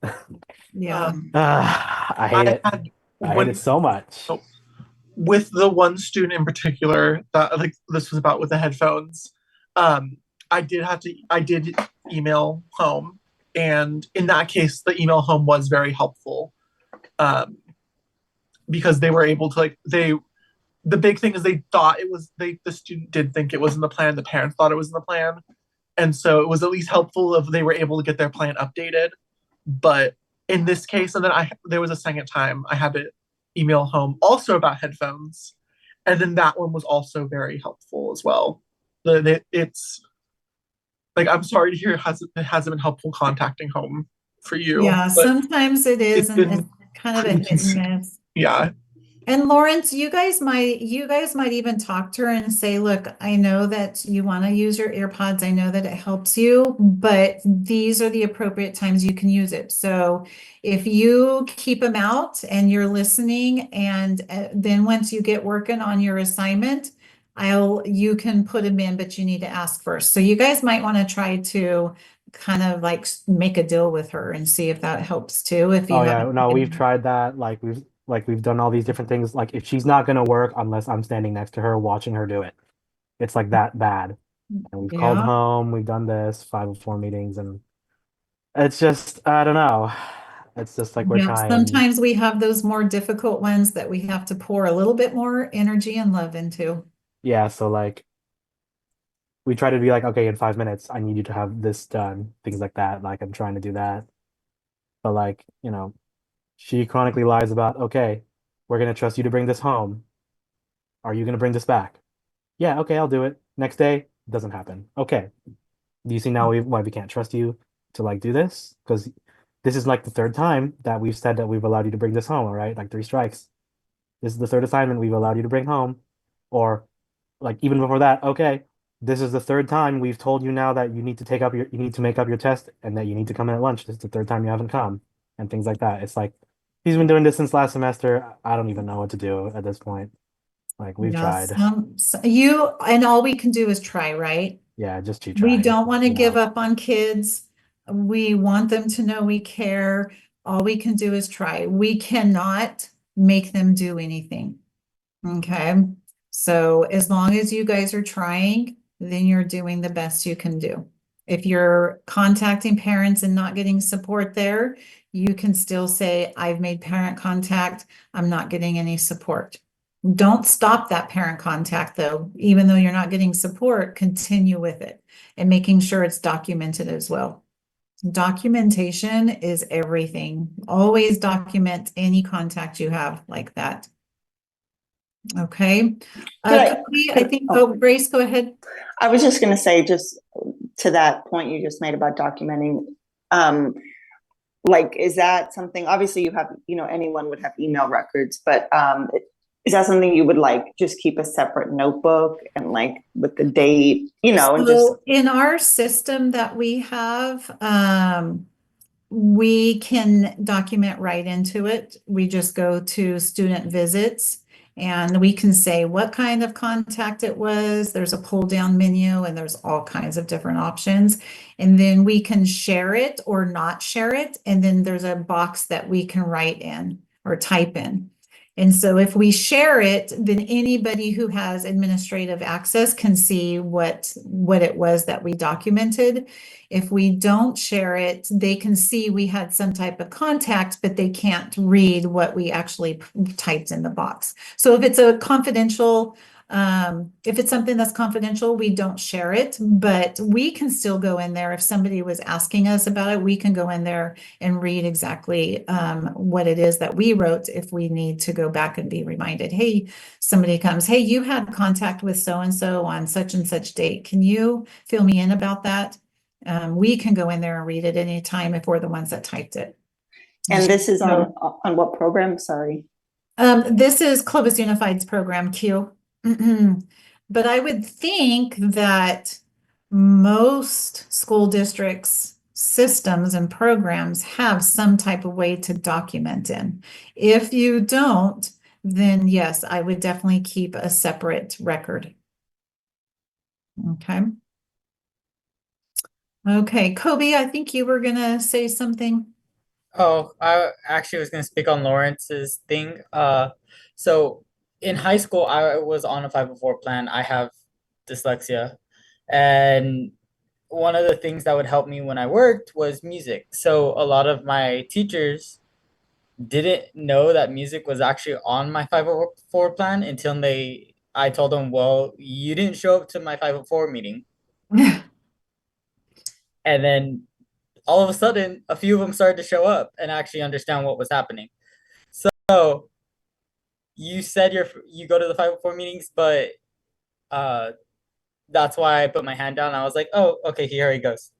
Yeah. I hate I it. had I hate it one so much. with the one student in particular that, like, this was about with the headphones. I did email home, and in that case, the email home was very helpful, because they were able to, like, the big thing is they thought the student did think it was in the plan, the parents thought it was in the plan, and so it was at least helpful if they were able to get their plan updated. But in this case, and then there was a second time I had to email home also about headphones, and then that one was also very helpful as well. It's like, I'm sorry to hear it hasn't been helpful contacting home for you. Yeah, but sometimes it is, it's and it's been kind of a hit and miss. yeah. And Lawrence, you guys might even talk to her and say, look, I know that you want to use your AirPods. I know that it helps you, but these are the appropriate times you can use it. So if you keep them out and you're listening, and then once you get working on your assignment, you can put them in, but you need to ask first. So you guys might want to try to kind of like make a deal with her and see if that helps too, if you Oh yeah, haven't. no, we've tried that. We've done all these different things. Like if she's not gonna work unless I'm standing next to her watching her do it. It's like that bad. And we've called Yeah. home, we've done this 504 meetings, and it's just I don't know. It's just like we're Yeah, trying. sometimes we have those more difficult ones that we have to pour a little bit more energy and love into. Yeah, so like we try to be like, okay, in 5 minutes, I need you to have this done, things like that. Like I'm trying to do that. But like, she chronically lies about, okay, we're gonna trust you to bring this home. Are you gonna bring this back? Yeah, okay, I'll do it. Next day, doesn't happen. Okay. Do you see now why we can't trust you to like do this? Because this is like the third time that we've said that we've allowed you to bring this home, all right? Like 3 strikes. This is the third assignment we've allowed you to bring home. Or like even before that, okay, this is the third time we've told you now that you need to make up your test and that you need to come in at lunch. This is the third time you haven't come and things like that. It's like he's been doing this since last semester. I don't even know what to do at this point. Like we've Yeah, tried. and all we can do is try, right? Yeah, just keep We trying. don't want to you give know. up on kids. We want them to know we care. All we can do is try. We cannot make them do anything. Okay. So as long as you guys are trying, then you're doing the best you can do. If you're contacting parents and not getting support there, you can still say, I've made parent contact. I'm not getting any support. Don't stop that parent contact though. Even though you're not getting support, continue with it and making sure it's documented as well. Documentation is everything. Always document any contact you have like that. Okay. Cody, I think, Grace, go ahead. I was just going to say, just to that point you just made about documenting, like, is that something, obviously you have, anyone would have email records, but is that something you would like just keep a separate notebook and like with the date, and just. So in our system that we have, we can document right into it. We just go to student visits and we can say what kind of contact it was. There's a pull down menu and there's all kinds of different options. And then we can share it or not share it. And then there's a box that we can write in or type in. And so if we share it, then anybody who has administrative access can see what it was that we documented. If we don't share it, they can see we had some type of contact, but they can't read what we actually typed in the box. So if it's a confidential, if it's something that's confidential, we don't share it, but we can still go in there. If somebody was asking us about it, we can go in there and read exactly what it is that we wrote if we need to go back and be reminded. Hey, somebody comes, hey, you had contact with so-and-so on such and such date. Can you fill me in about that? We can go in there and read it anytime if we're the ones that typed it. And this is on what program? Sorry. This is Clovis Unified's program, Q. But I would think that most school districts' systems and programs have some type of way to document in. If you don't, then yes, I would definitely keep a separate record. Okay. Okay, Kobe, I think you were gonna say something. Oh, I actually was gonna speak on Lawrence's thing. So in high school, I was on a 504 plan. I have dyslexia, and one of the things that would help me when I worked was music. So a lot of my teachers didn't know that music was actually on my 504 plan until I told them, well, you didn't show up to my 504 meeting. And then all of a sudden, a few of them started to show up and actually understand what was happening. So you said you go to the 504 meetings, but that's why I put my hand down. I was like, oh, okay, here he goes.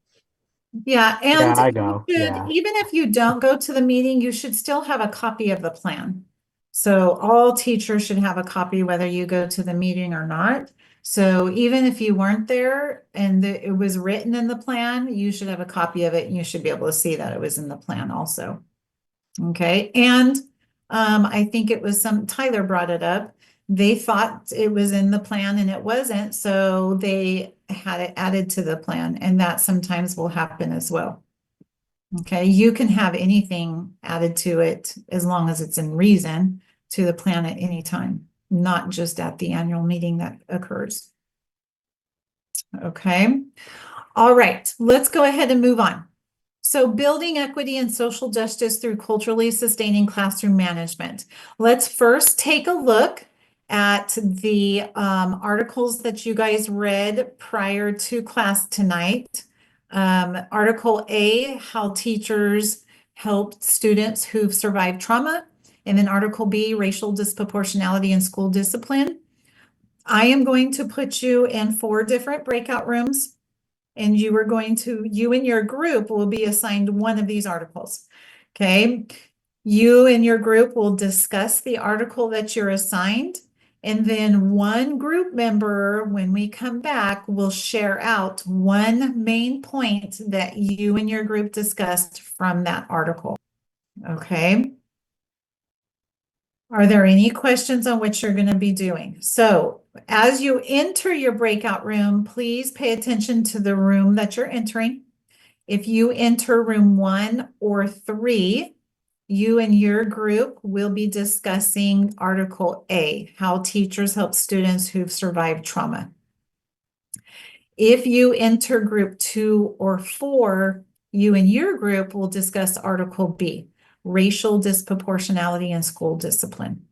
Yeah, Yeah, and I go. Yeah. even if you don't go to the meeting, you should still have a copy of the plan. So all teachers should have a copy whether you go to the meeting or not. So even if you weren't there and it was written in the plan, you should have a copy of it and you should be able to see that it was in the plan also. Okay, and I think it was Tyler brought it up They thought it was in the plan and it wasn't, so they had it added to the plan, and that sometimes will happen as well. Okay, you can have anything added to it as long as it's in reason to the plan at any time, not just at the annual meeting that occurs. Okay, all right, let's go ahead and move on. So building equity and social justice through culturally sustaining classroom management. Let's first take a look at the articles that you guys read prior to class tonight. Article A, how teachers help students who've survived trauma. And then Article B, racial disproportionality in school discipline. I am going to put you in 4 different breakout rooms. And you and your group will be assigned one of these articles. Okay. You and your group will discuss the article that you're assigned. And then one group member, when we come back, will share out one main point that you and your group discussed from that article. Okay. Are there any questions on what you're going to be doing? So as you enter your breakout room, please pay attention to the room that you're entering. If you enter room 1 or 3, you and your group will be discussing Article A, how teachers help students who've survived trauma. If you enter group 2 or 4, you and your group will discuss Article B, racial disproportionality in school discipline.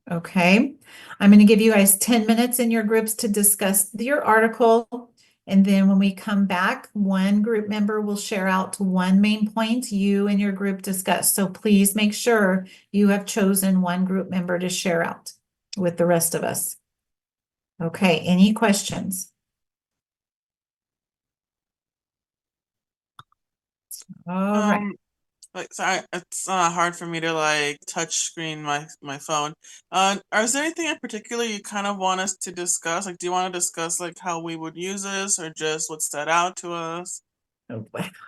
Okay, I'm going to give you guys 10 minutes in your groups to discuss your article. And then when we come back, one group member will share out one main point you and your group discuss. So please make sure you have chosen one group member to share out with the rest of us. Okay, any questions? All right. Like, sorry, it's hard for me to like touch screen my phone. Is there anything in particular you kind of want us to discuss? Like, do you want to discuss like how we would use this, or just what stood out to us?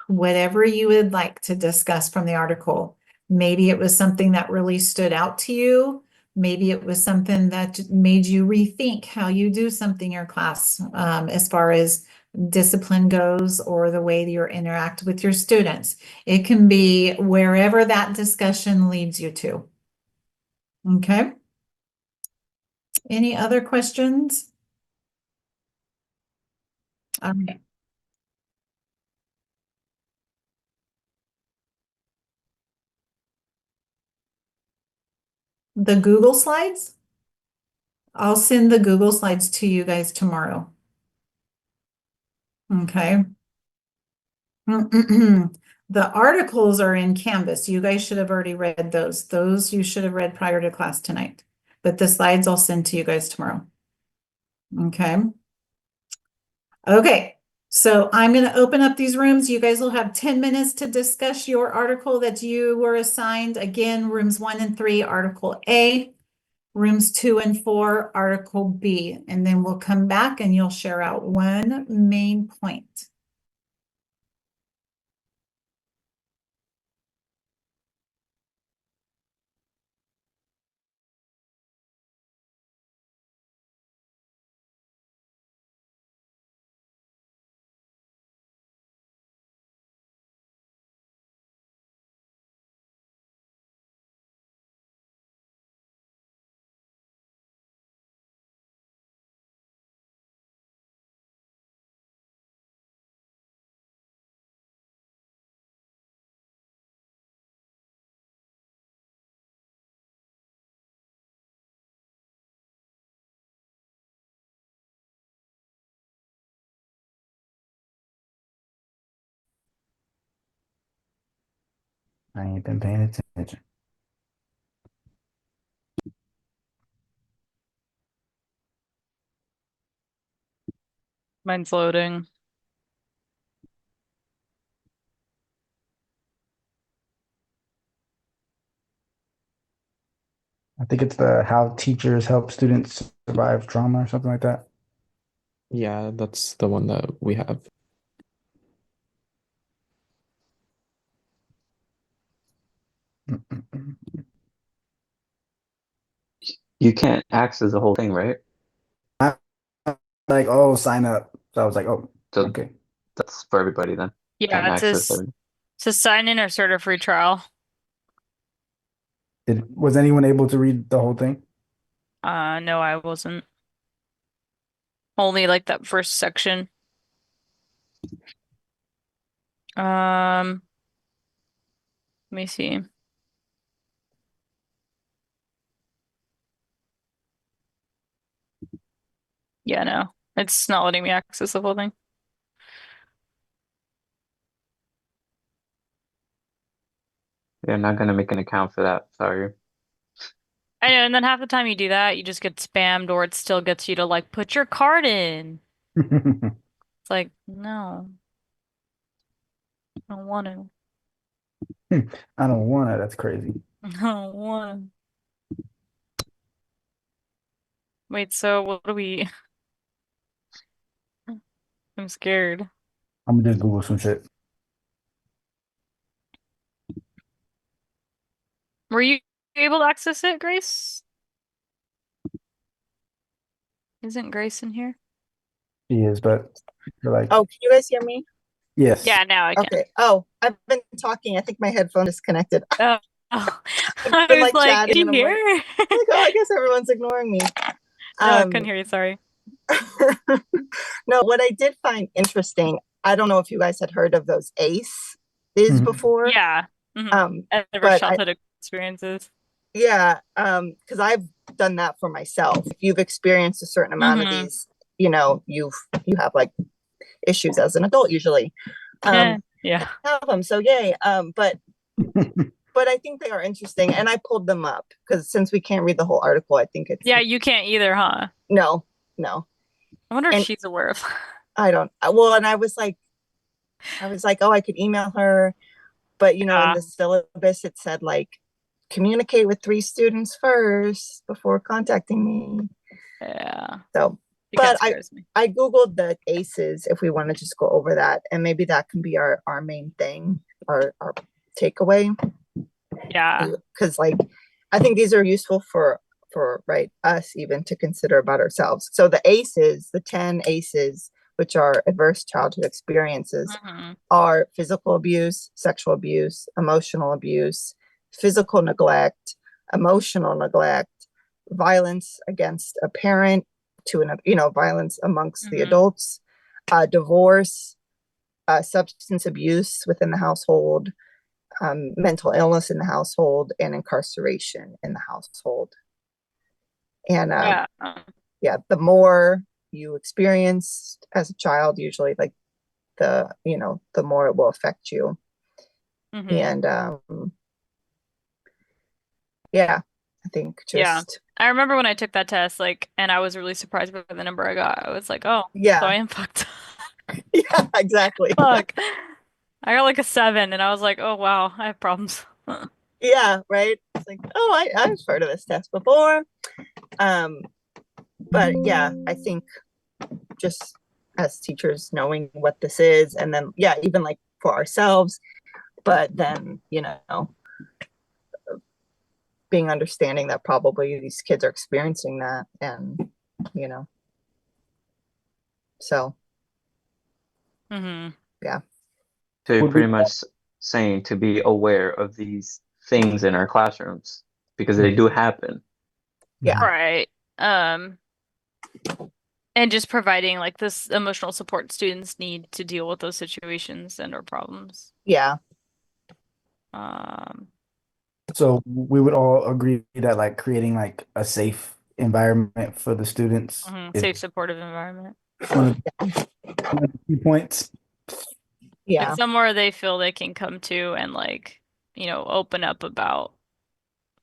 Whatever you would like to discuss from the article. Maybe it was something that really stood out to you. Maybe it was something that made you rethink how you do something in your class, as far as discipline goes, or the way that you interact with your students. It can be wherever that discussion leads you to. Okay. Any other questions? Okay. The Google Slides? I'll send the Google Slides to you guys tomorrow. Okay. The articles are in Canvas. You guys should have already read those. Those you should have read prior to class tonight. But the slides I'll send to you guys tomorrow. Okay. Okay. So I'm going to open up these rooms. You guys will have 10 minutes to discuss your article that you were assigned. Again, rooms 1 and 3, Article A. Rooms 2 and 4, Article B. And then we'll come back and you'll share out one main point. I ain't been paying attention. Mine's loading. I think it's the how teachers help students survive trauma or something like that. Yeah, that's the one that we have. You can't access the whole thing, right? Like, oh, sign up. So I was like, oh, So okay. that's for everybody then. Yeah, Can't it access says everything. to sign in or start a free trial. Was anyone able to read the whole thing? No, I wasn't. Only like that first section. Let me see. Yeah, no. It's not letting me access the whole thing. You're not gonna make an account for that. Sorry. I know, and then half the time you do that, you just get spammed or it still gets you to like put your card in. It's like, no, I don't want to. I don't want it. That's crazy. I don't want to. Wait, so what do we? I'm scared. I'm gonna just Google some shit. Were you able to access it, Grace? Isn't Grace in here? She is, but you're like, Oh, can you guys hear me? yes. Yeah, now I can. Okay. Oh, I've been talking. I think my headphone disconnected. Oh, I been, was like, is chatting he and I'm here? like, oh, I guess everyone's ignoring me. Oh, I couldn't hear you, sorry. No, what I did find interesting, I don't know if you guys had heard of those ACEs before. Yeah. Adverse but childhood experiences. Yeah, because I've done that for myself. If you've experienced a certain amount of these, you know, you have like issues as an adult usually. Yeah. I have them, so yay. But I think they are interesting, and I pulled them up because since we can't read the whole article, I think it's Yeah, you can't either, huh? no. I wonder if she's aware of. I don't. Well, and I was like, oh, I could email her, but you know, in the syllabus it said like, communicate with 3 students first before contacting me. Yeah. So, but I googled the ACEs if we want to just go over that, and maybe that can be our main thing, our takeaway. Yeah. Because like, I think these are useful for right us even to consider about ourselves. So the ACEs, the 10 ACEs, which are adverse childhood experiences, are physical abuse, sexual abuse, emotional abuse, physical neglect, emotional neglect, violence against a parent to another, you know, violence amongst the adults, divorce, substance abuse within the household, mental illness in the household, and incarceration in the household. And the more you experience as a child, usually like the more it will affect you. And I think just I remember when I took that test, like, and I was really surprised by the number I got. I was like, oh, yeah, so I am fucked. Yeah, exactly. Fuck. I got like a 7 and I was like, oh wow, I have problems. Yeah, right. It's like, oh, I've heard of this test before. But yeah, I think just as teachers knowing what this is, and then even like for ourselves, but then being understanding that probably these kids are experiencing that, and so yeah. So you're pretty much saying to be aware of these things in our classrooms because they do happen. Yeah. Right. And just providing like this emotional support students need to deal with those situations and or problems. Yeah. So we would all agree that like creating like a safe environment for the students is safe, supportive environment. one of the key points. Yeah. Like somewhere they feel they can come to and like, open up about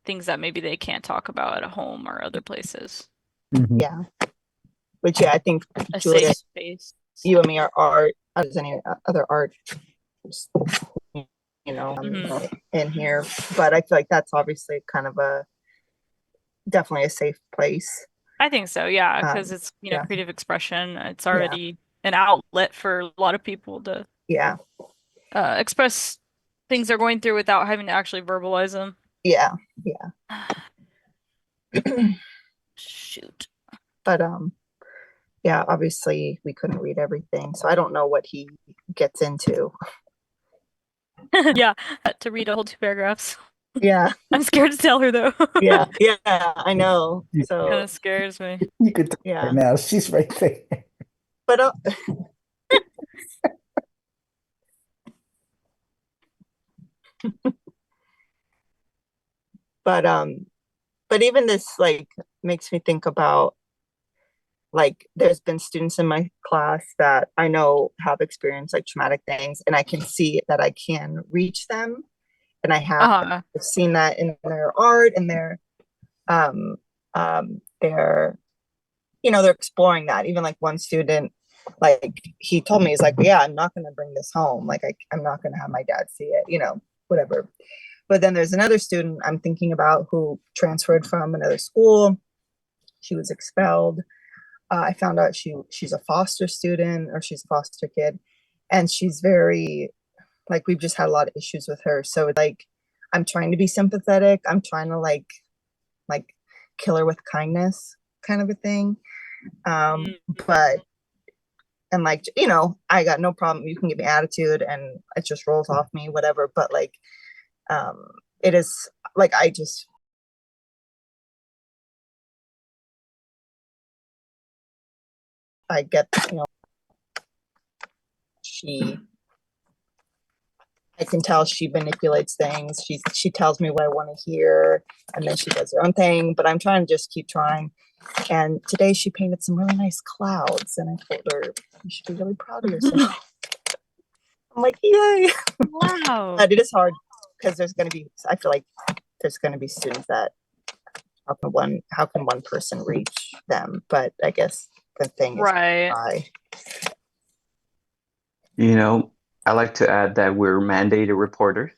things that maybe they can't talk about at home or other places. Yeah. Which I think a Julia, safe space. You and me are art. As any other art, in here. But I feel like that's obviously kind of definitely a safe place. I think so, yeah, because it's creative expression. It's already an outlet for a lot of people to express things they're going through without having to actually verbalize them. Yeah. shoot. But yeah, obviously we couldn't read everything, so I don't know what he gets into. Yeah, to read a whole 2 paragraphs. Yeah, I'm scared to tell her though. yeah, I know. Kind So of scares me. You could tell yeah, her now. She's right there. but but but even this like makes me think about like there's been students in my class that I know have experienced like traumatic things, and I can see that I can reach them, and I have seen that in their art and their they're exploring that. Even like one student, like he told me, he's like, yeah, I'm not going to bring this home, like I'm not going to have my dad see it, whatever. But then there's another student I'm thinking about who transferred from another school. She was expelled. I found out she's a foster student, or she's a foster kid, and she's very like, we've just had a lot of issues with her. So like I'm trying to be sympathetic. I'm trying to like kill her with kindness, kind of a thing. But and like I got no problem. You can give me attitude and it just rolls off me, whatever. But like it is like I get I can tell she manipulates things. She tells me what I want to hear, and then she does her own thing. But I'm trying to just keep trying. And today she painted some really nice clouds, and I told her you should be really proud of yourself. I'm like, yay! Wow. But it is hard because I feel like there's going to be students that how can one person reach them? But I guess the thing is, right. I like to add that we're mandated reporters.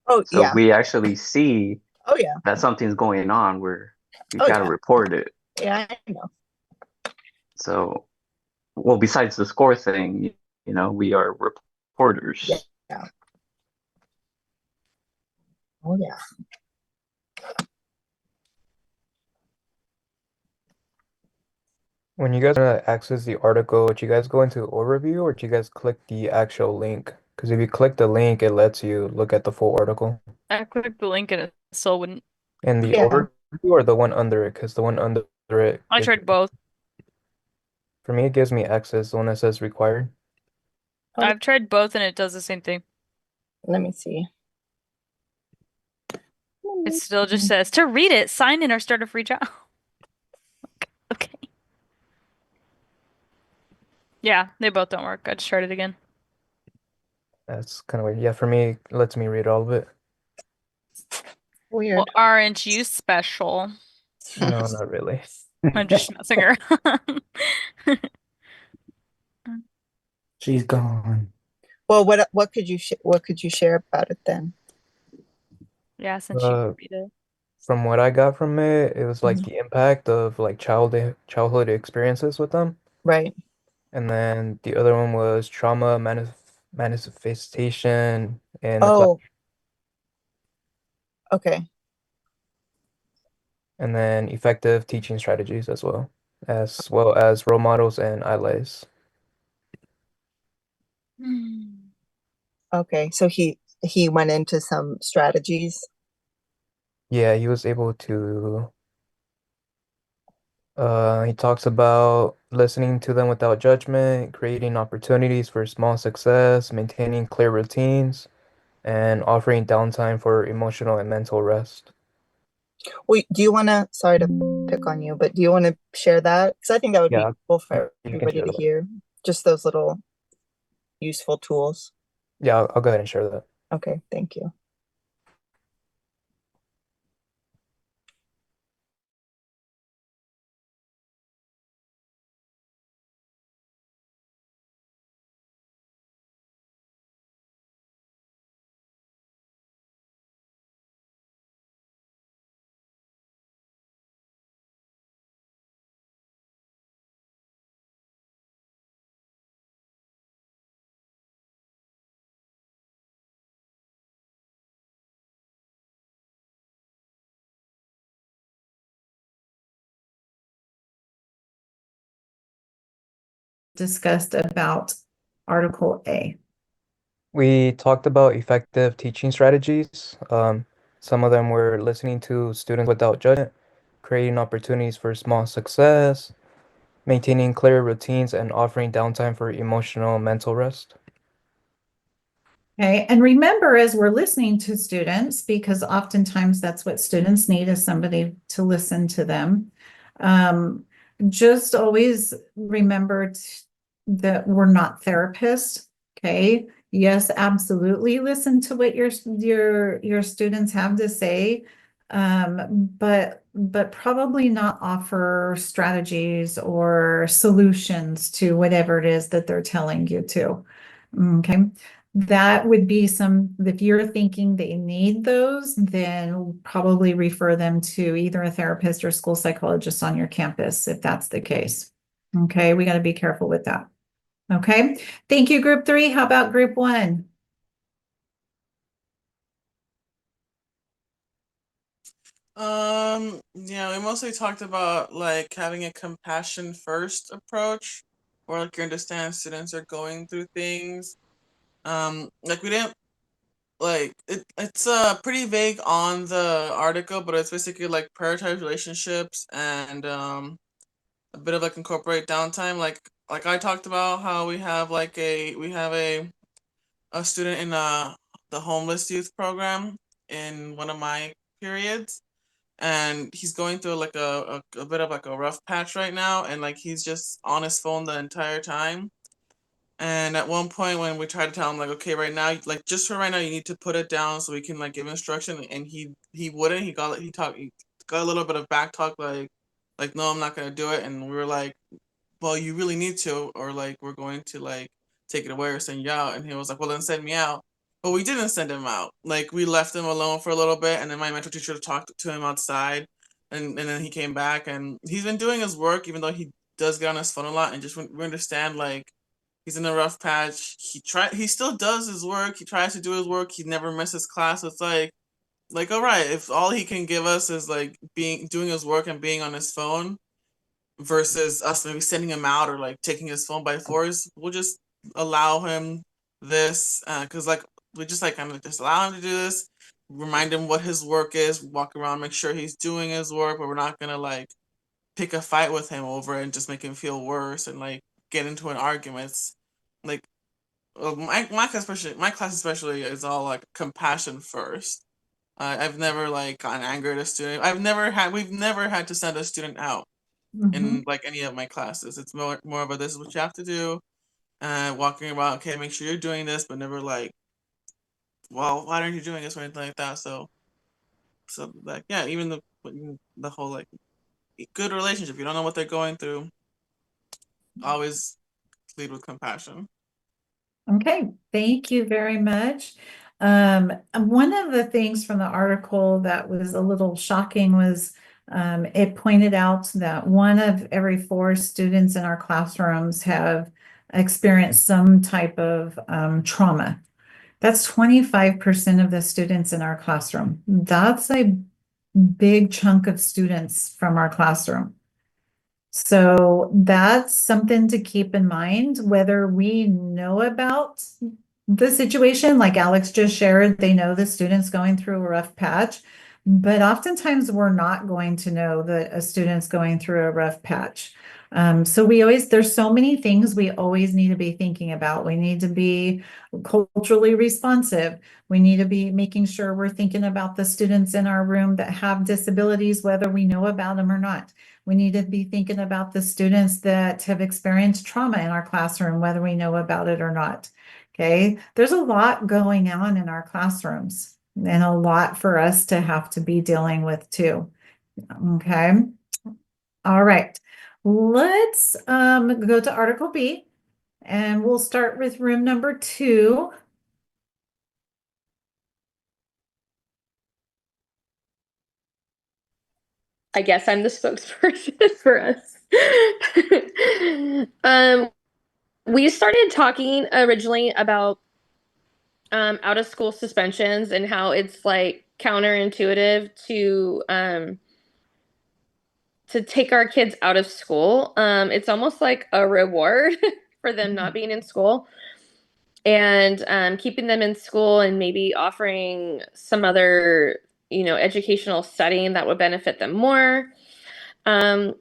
Oh, So yeah. we actually see Oh, yeah. that something's going on where we gotta report it. Yeah, I know. So, well, besides the score thing, we are reporters. Yeah. Oh, yeah. When you guys access the article, do you guys go into overview or do you guys click the actual link? Because if you click the link, it lets you look at the full article. I clicked the link and it still wouldn't. And the overview or the one under it? Because the one under it. I tried both. For me, it gives me access, the one that says required. I've tried both and it does the same thing. Let me see. It still just says to read it, sign in or start a free trial. Okay. Yeah, they both don't work. I just tried it again. That's kind of weird. Yeah, for me, it lets me read all of it. Weird. Well, aren't you special? No, not really. I'm just messing around. She's gone. Well, what could you share about it then? Yeah, since you Uh, read it. From what I got from it, it was like the impact of like childhood experiences with them. Right. And then the other one was trauma manifestation in the class. Oh. Okay. And then effective teaching strategies as well as role models and allies. Okay, so he went into some strategies. Yeah, he was able to he talks about listening to them without judgment, creating opportunities for small success, maintaining clear routines, and offering downtime for emotional and mental rest. Wait, do you want to? Sorry to pick on you, but do you want to share that? Because I think that would be cool for everybody to hear. Just those little useful tools. Yeah, I'll go ahead and share that. Okay, thank you. discussed about Article A? We talked about effective teaching strategies. Some of them were listening to students without judgment, creating opportunities for small success, maintaining clear routines, and offering downtime for emotional and mental rest. Okay, and remember, as we're listening to students, because oftentimes that's what students need, is somebody to listen to them. Just always remember that we're not therapists. Okay. Yes, absolutely listen to what your students have to say. But probably not offer strategies or solutions to whatever it is that they're telling you to. Okay. That would be if you're thinking they need those, then probably refer them to either a therapist or school psychologist on your campus, if that's the case. Okay, we got to be careful with that. Okay, thank you, group 3. How about group 1? Yeah, we mostly talked about like having a compassion first approach, where like you understand students are going through things. Like we didn't like it's pretty vague on the article, but it's basically like prioritize relationships and a bit of like incorporate downtime. Like I talked about how we have a student in the homeless youth program in one of my periods, and he's going through like a bit of like a rough patch right now, and like he's just on his phone the entire time. And at one point when we tried to tell him like, okay, right now, like just for right now, you need to put it down so we can like give instruction, and he wouldn't. He got a little bit of back talk like no, I'm not gonna do it, and we were like, well, you really need to, or like we're going to like take it away or send you out. And he was like, well, then send me out. But we didn't send him out. Like we left him alone for a little bit, and then my mentor teacher talked to him outside, and then he came back, and he's been doing his work, even though he does get on his phone a lot, and just we understand like he's in a rough patch. He still does his work. He tries to do his work. He never misses class. It's like all right, if all he can give us is like doing his work and being on his phone, versus us maybe sending him out or like taking his phone by force, we'll just allow him this, because like we just like kind of just allow him to do this, remind him what his work is, walk around, make sure he's doing his work, but we're not gonna like pick a fight with him over it and just make him feel worse and like get into an arguments. Like my class especially is all like compassion first. I've never like gotten angry at a student. We've never had to send a student out in like any of my classes. It's more of a this is what you have to do. Walking around, okay, make sure you're doing this, but never like, well, why aren't you doing this or anything like that. So like yeah, even the whole like good relationship. You don't know what they're going through. Always lead with compassion. Okay, thank you very much. One of the things from the article that was a little shocking was it pointed out that 1 of every 4 students in our classrooms have experienced some type of trauma. That's 25% of the students in our classroom. That's a big chunk of students from our classroom. So that's something to keep in mind, whether we know about the situation, like Alex just shared, they know the student's going through a rough patch, but oftentimes we're not going to know that a student's going through a rough patch. So there's so many things we always need to be thinking about. We need to be culturally responsive. We need to be making sure we're thinking about the students in our room that have disabilities, whether we know about them or not. We need to be thinking about the students that have experienced trauma in our classroom, whether we know about it or not. Okay, there's a lot going on in our classrooms and a lot for us to have to be dealing with too. Okay, all right. Let's go to Article B, and we'll start with room number 2. I guess I'm the spokesperson for us. We started talking originally about out of school suspensions and how it's like counterintuitive to take our kids out of school. It's almost like a reward for them not being in school, and keeping them in school and maybe offering some other, educational setting that would benefit them more.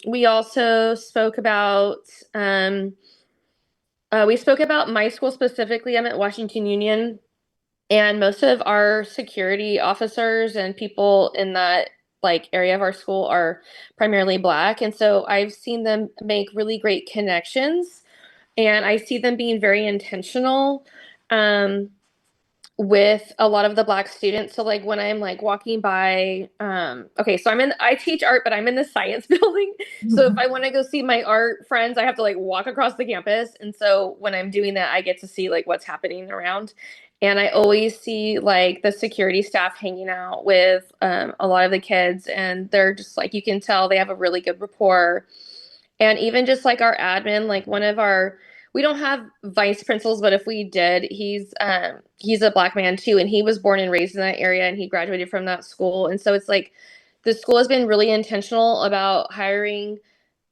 We also spoke about my school specifically. I'm at Washington Union, and most of our security officers and people in that area of our school are primarily Black, and so I've seen them make really great connections, and I see them being very intentional with a lot of the Black students. So when I'm walking by, okay, so I teach art, but I'm in the science building. So if I want to go see my art friends, I have to walk across the campus. And so when I'm doing that, I get to see what's happening around. And I always see the security staff hanging out with a lot of the kids, and they're just you can tell they have a really good rapport. And even just our admin, one of our, we don't have vice principals, but if we did, he's a Black man too, and he was born and raised in that area, and he graduated from that school. And so it's the school has been really intentional about hiring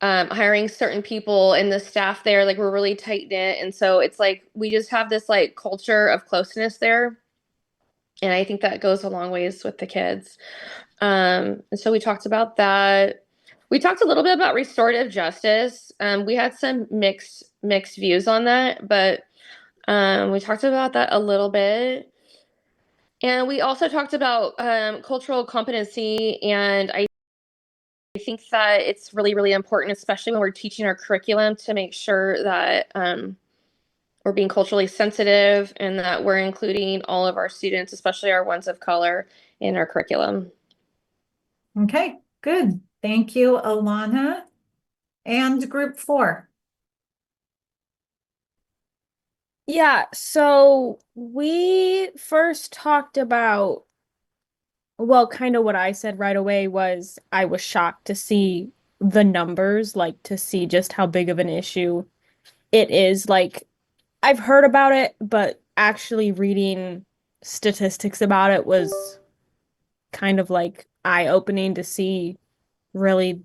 certain people, and the staff there, we're really tight knit. And so it's we just have this culture of closeness there, and I think that goes a long ways with the kids. And so we talked about that. We talked a little bit about restorative justice. We had some mixed views on that, but we talked about that a little bit. And we also talked about cultural competency, and I think that it's really, really important, especially when we're teaching our curriculum, to make sure that we're being culturally sensitive and that we're including all of our students, especially our ones of color, in our curriculum. Okay, good. Thank you, Alana. And group 4. Yeah, so we first talked about, well, kind of what I said right away was I was shocked to see the numbers, to see just how big of an issue it is. I've heard about it, but actually reading statistics about it was kind of eye-opening to see really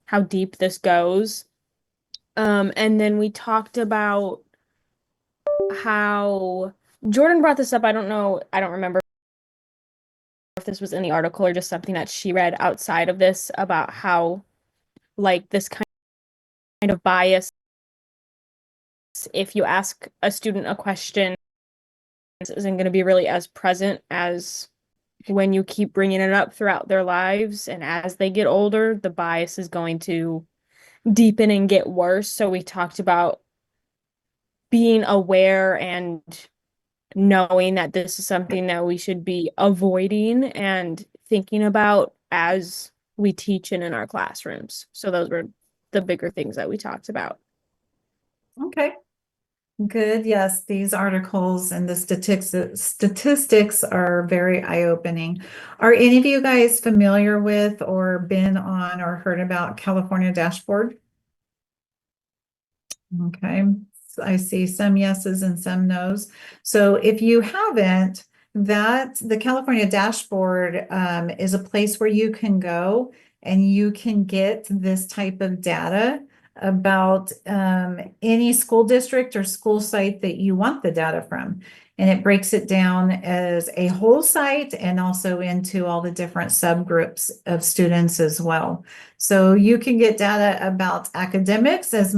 how deep this goes. And then we talked about how Jordan brought this up. I don't know, I don't remember if this was in the article or just something that she read outside of this, about how this kind of bias, if you ask a student a question, isn't going to be really as present as when you keep bringing it up throughout their lives. And as they get older, the bias is going to deepen and get worse. So we talked about being aware and knowing that this is something that we should be avoiding and thinking about as we teach and in our classrooms. So those were the bigger things that we talked about. Okay, good. Yes, these articles and the statistics are very eye-opening. Are any of you guys familiar with or been on or heard about California Dashboard? Okay, so I see some yeses and some nos. So if you haven't, the California Dashboard is a place where you can go and you can get this type of data about any school district or school site that you want the data from. And it breaks it down as a whole site and also into all the different subgroups of students as well. So you can get data about academics as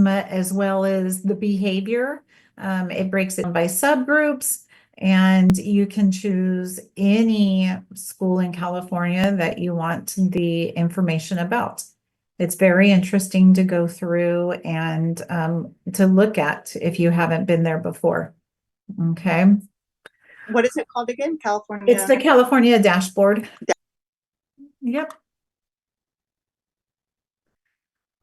well as the behavior. It breaks it down by subgroups, and you can choose any school in California that you want the information about. It's very interesting to go through and to look at if you haven't been there before. Okay. What is it called again? California? It's the California Dashboard. Yep.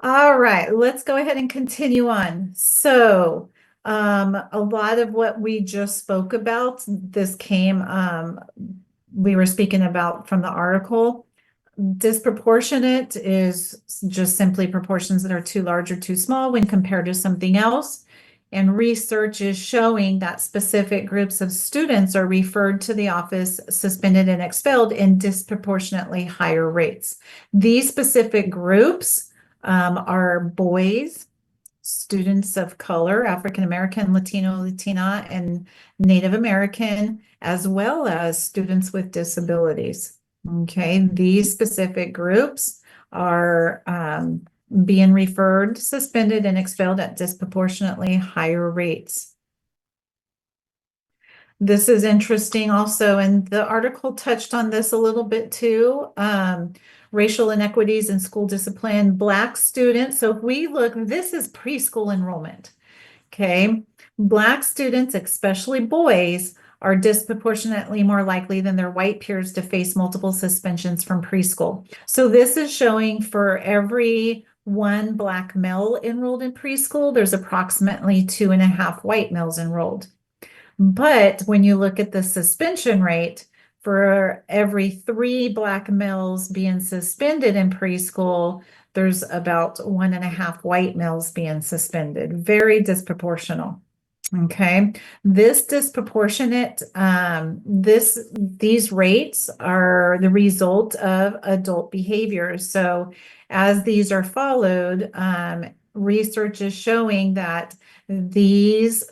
All right, let's go ahead and continue on. So a lot of what we just spoke about, this came, we were speaking about from the article. Disproportionate is just simply proportions that are too large or too small when compared to something else. And research is showing that specific groups of students are referred to the office, suspended, and expelled in disproportionately higher rates. These specific groups are boys, students of color, African American, Latino, Latina, and Native American, as well as students with disabilities. Okay, these specific groups are being referred, suspended, and expelled at disproportionately higher rates. This is interesting also, and the article touched on this a little bit too. Racial inequities in school discipline, Black students. So if we look, this is preschool enrollment. Okay. Black students, especially boys, are disproportionately more likely than their white peers to face multiple suspensions from preschool. So this is showing for every one Black male enrolled in preschool, there's approximately 2.5 white males enrolled. But when you look at the suspension rate, for every 3 Black males being suspended in preschool, there's about 1.5 white males being suspended. Very disproportional. Okay, this disproportionate, these rates are the result of adult behaviors. So as these are followed, research is showing that these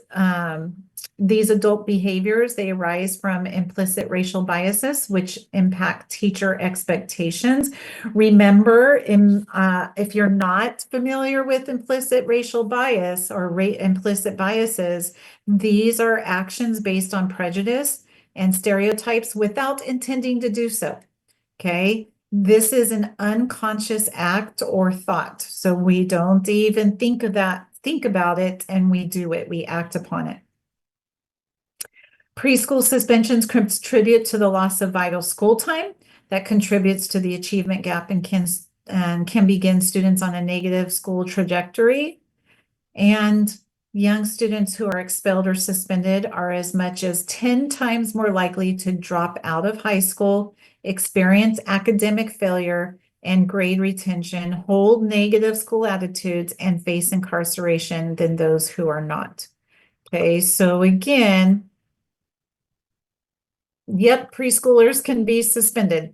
adult behaviors, they arise from implicit racial biases, which impact teacher expectations. Remember, if you're not familiar with implicit racial bias or implicit biases, these are actions based on prejudice and stereotypes without intending to do so. Okay. This is an unconscious act or thought. So we don't even think about it, and we do it, we act upon it. Preschool suspensions contribute to the loss of vital school time that contributes to the achievement gap and can begin students on a negative school trajectory. And young students who are expelled or suspended are as much as 10 times more likely to drop out of high school, experience academic failure and grade retention, hold negative school attitudes, and face incarceration than those who are not. Okay, so again, yep, preschoolers can be suspended.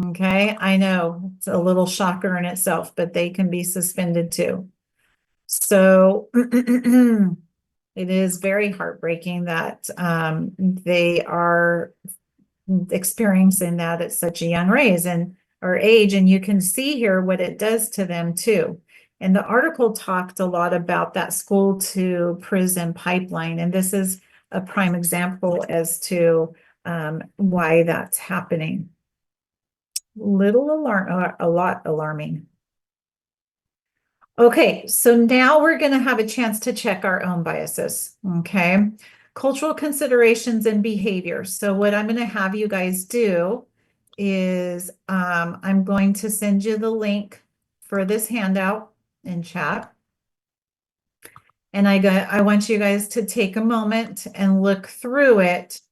Okay, I know it's a little shocker in itself, but they can be suspended too. So it is very heartbreaking that they are experiencing that at such a young age, and you can see here what it does to them too. And the article talked a lot about that school to prison pipeline, and this is a prime example as to why that's happening. A lot alarming. Okay, so now we're going to have a chance to check our own biases. Okay, cultural considerations and behaviors. So what I'm going to have you guys do is I'm going to send you the link for this handout in chat. And I want you guys to take a moment and look through it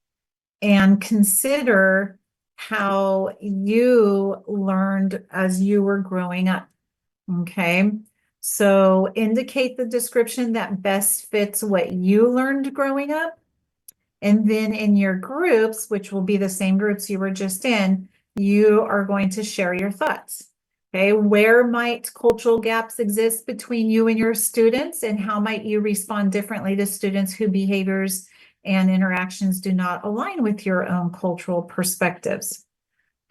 and consider how you learned as you were growing up. Okay, so indicate the description that best fits what you learned growing up. And then in your groups, which will be the same groups you were just in, you are going to share your thoughts. Okay, where might cultural gaps exist between you and your students, and how might you respond differently to students whose behaviors and interactions do not align with your own cultural perspectives?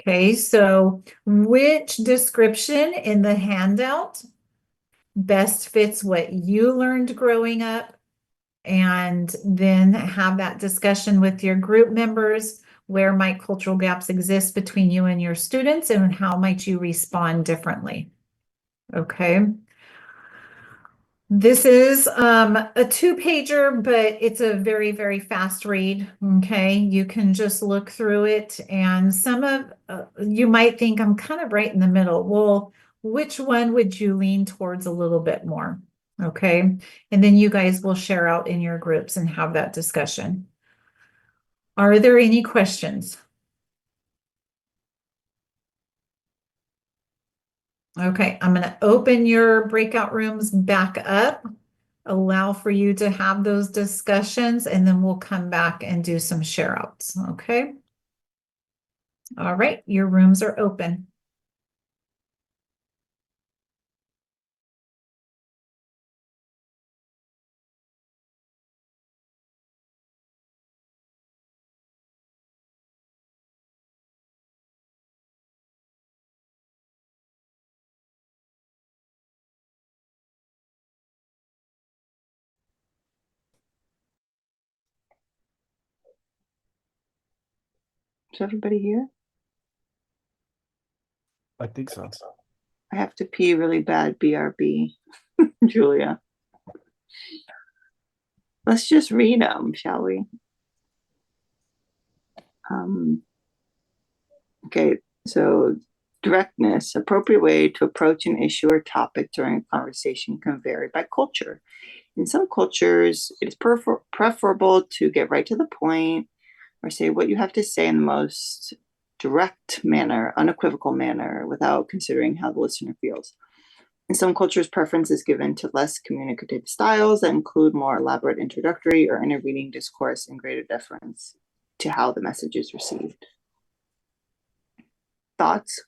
Okay, so which description in the handout best fits what you learned growing up? And then have that discussion with your group members. Where might cultural gaps exist between you and your students, and how might you respond differently? Okay. This is a 2-pager, but it's a very, very fast read. Okay, you can just look through it, and some of you might think I'm kind of right in the middle. Well, which one would you lean towards a little bit more? Okay, and then you guys will share out in your groups and have that discussion. Are there any questions? Okay, I'm going to open your breakout rooms back up. allow for you to have those discussions, and then we'll come back and do some share outs, okay? All right, your rooms are open. Is everybody here? I think so. I have to pee really bad, BRB. Julia. Let's just read them, shall we? Okay, so directness, appropriate way to approach an issue or topic during a conversation can vary by culture. In some cultures, it is preferable to get right to the point or say what you have to say in the most direct manner, unequivocal manner, without considering how the listener feels. In some cultures, preference is given to less communicative styles that include more elaborate introductory or intervening discourse and greater deference to how the message is received. Thoughts?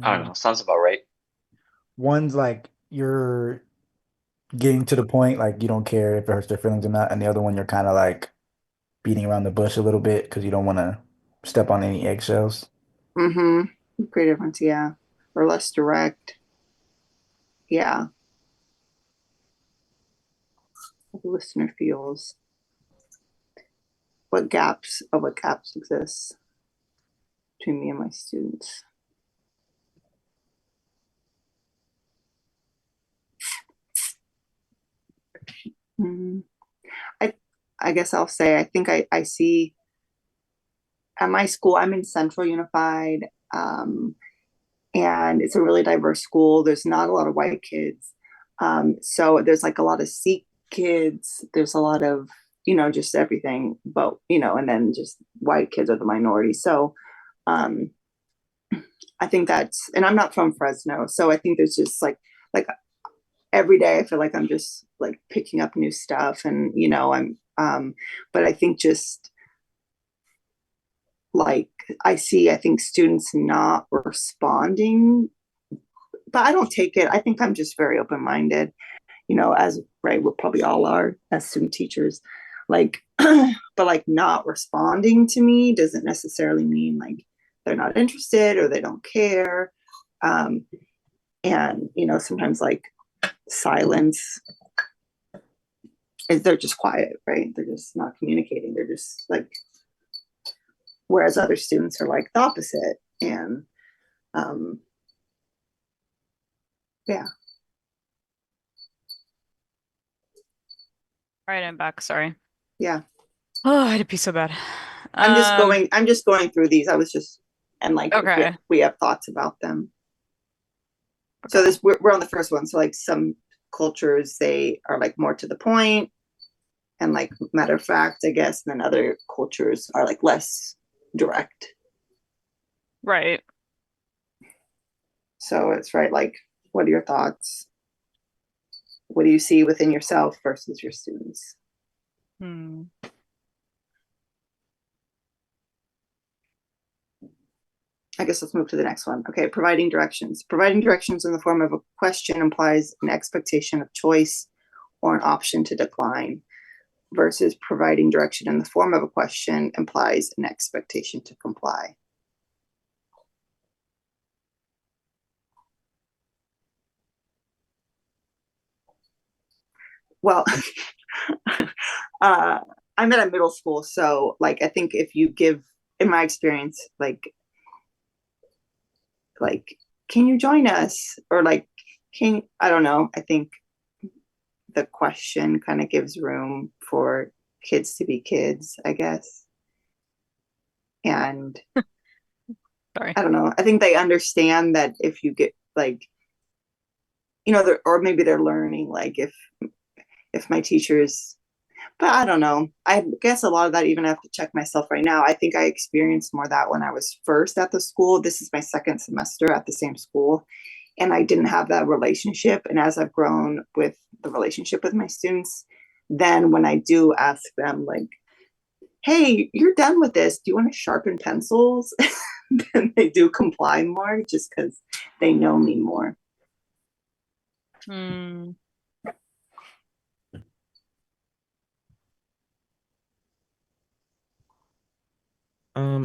I don't know. Sounds about right. One's like you're getting to the point, like you don't care if it hurts their feelings or not, and the other one you're kind of like beating around the bush a little bit because you don't want to step on any eggshells. Mm-hmm. Great difference, yeah. Or less direct. Yeah. How the listener feels. What gaps exist between me and my students. I guess I'll say I think I see at my school, I'm in Central Unified, and it's a really diverse school. There's not a lot of white kids. So there's like a lot of Sikh kids. There's a lot of, just everything, but, and then just white kids are the minority. So I think that's, and I'm not from Fresno. So I think there's just like every day I feel like I'm just like picking up new stuff and, but I think just like I think students not responding, but I don't take it. I think I'm just very open-minded, as right, we probably all are as student teachers, like, but like not responding to me doesn't necessarily mean like they're not interested or they don't care. And, sometimes like silence is they're just quiet, right? They're just not communicating. They're just like, whereas other students are like the opposite. And yeah. All right, I'm back. Sorry. Yeah. Oh, I had to pee so bad. I'm just going through these. I was just, and like, Okay. we have thoughts about them. Okay. So we're on the first one. So like some cultures, they are like more to the point and like matter of fact, I guess. And then other cultures are like less direct. Right. So it's right. Like, what are your thoughts? What do you see within yourself versus your students? I guess let's move to the next one. Okay, providing directions. Providing directions in the form of a question implies an expectation of choice or an option to decline, versus providing direction in the form of a question implies an expectation to comply. Well, I'm at a middle school, so like I think if you give, in my experience, like can you join us, or like I don't know, I think the question kind of gives room for kids to be kids, I guess. And sorry, I don't know, I think they understand that if you get like, or maybe they're learning, like if my teachers, but I don't know, I guess a lot of that, even I have to check myself right now. I think I experienced more that when I was first at the school. This is my second semester at the same school, and I didn't have that relationship. And as I've grown with the relationship with my students, then when I do ask them, like, hey, you're done with this, do you want to sharpen pencils? Then they do comply more, just because they know me more. Hmm.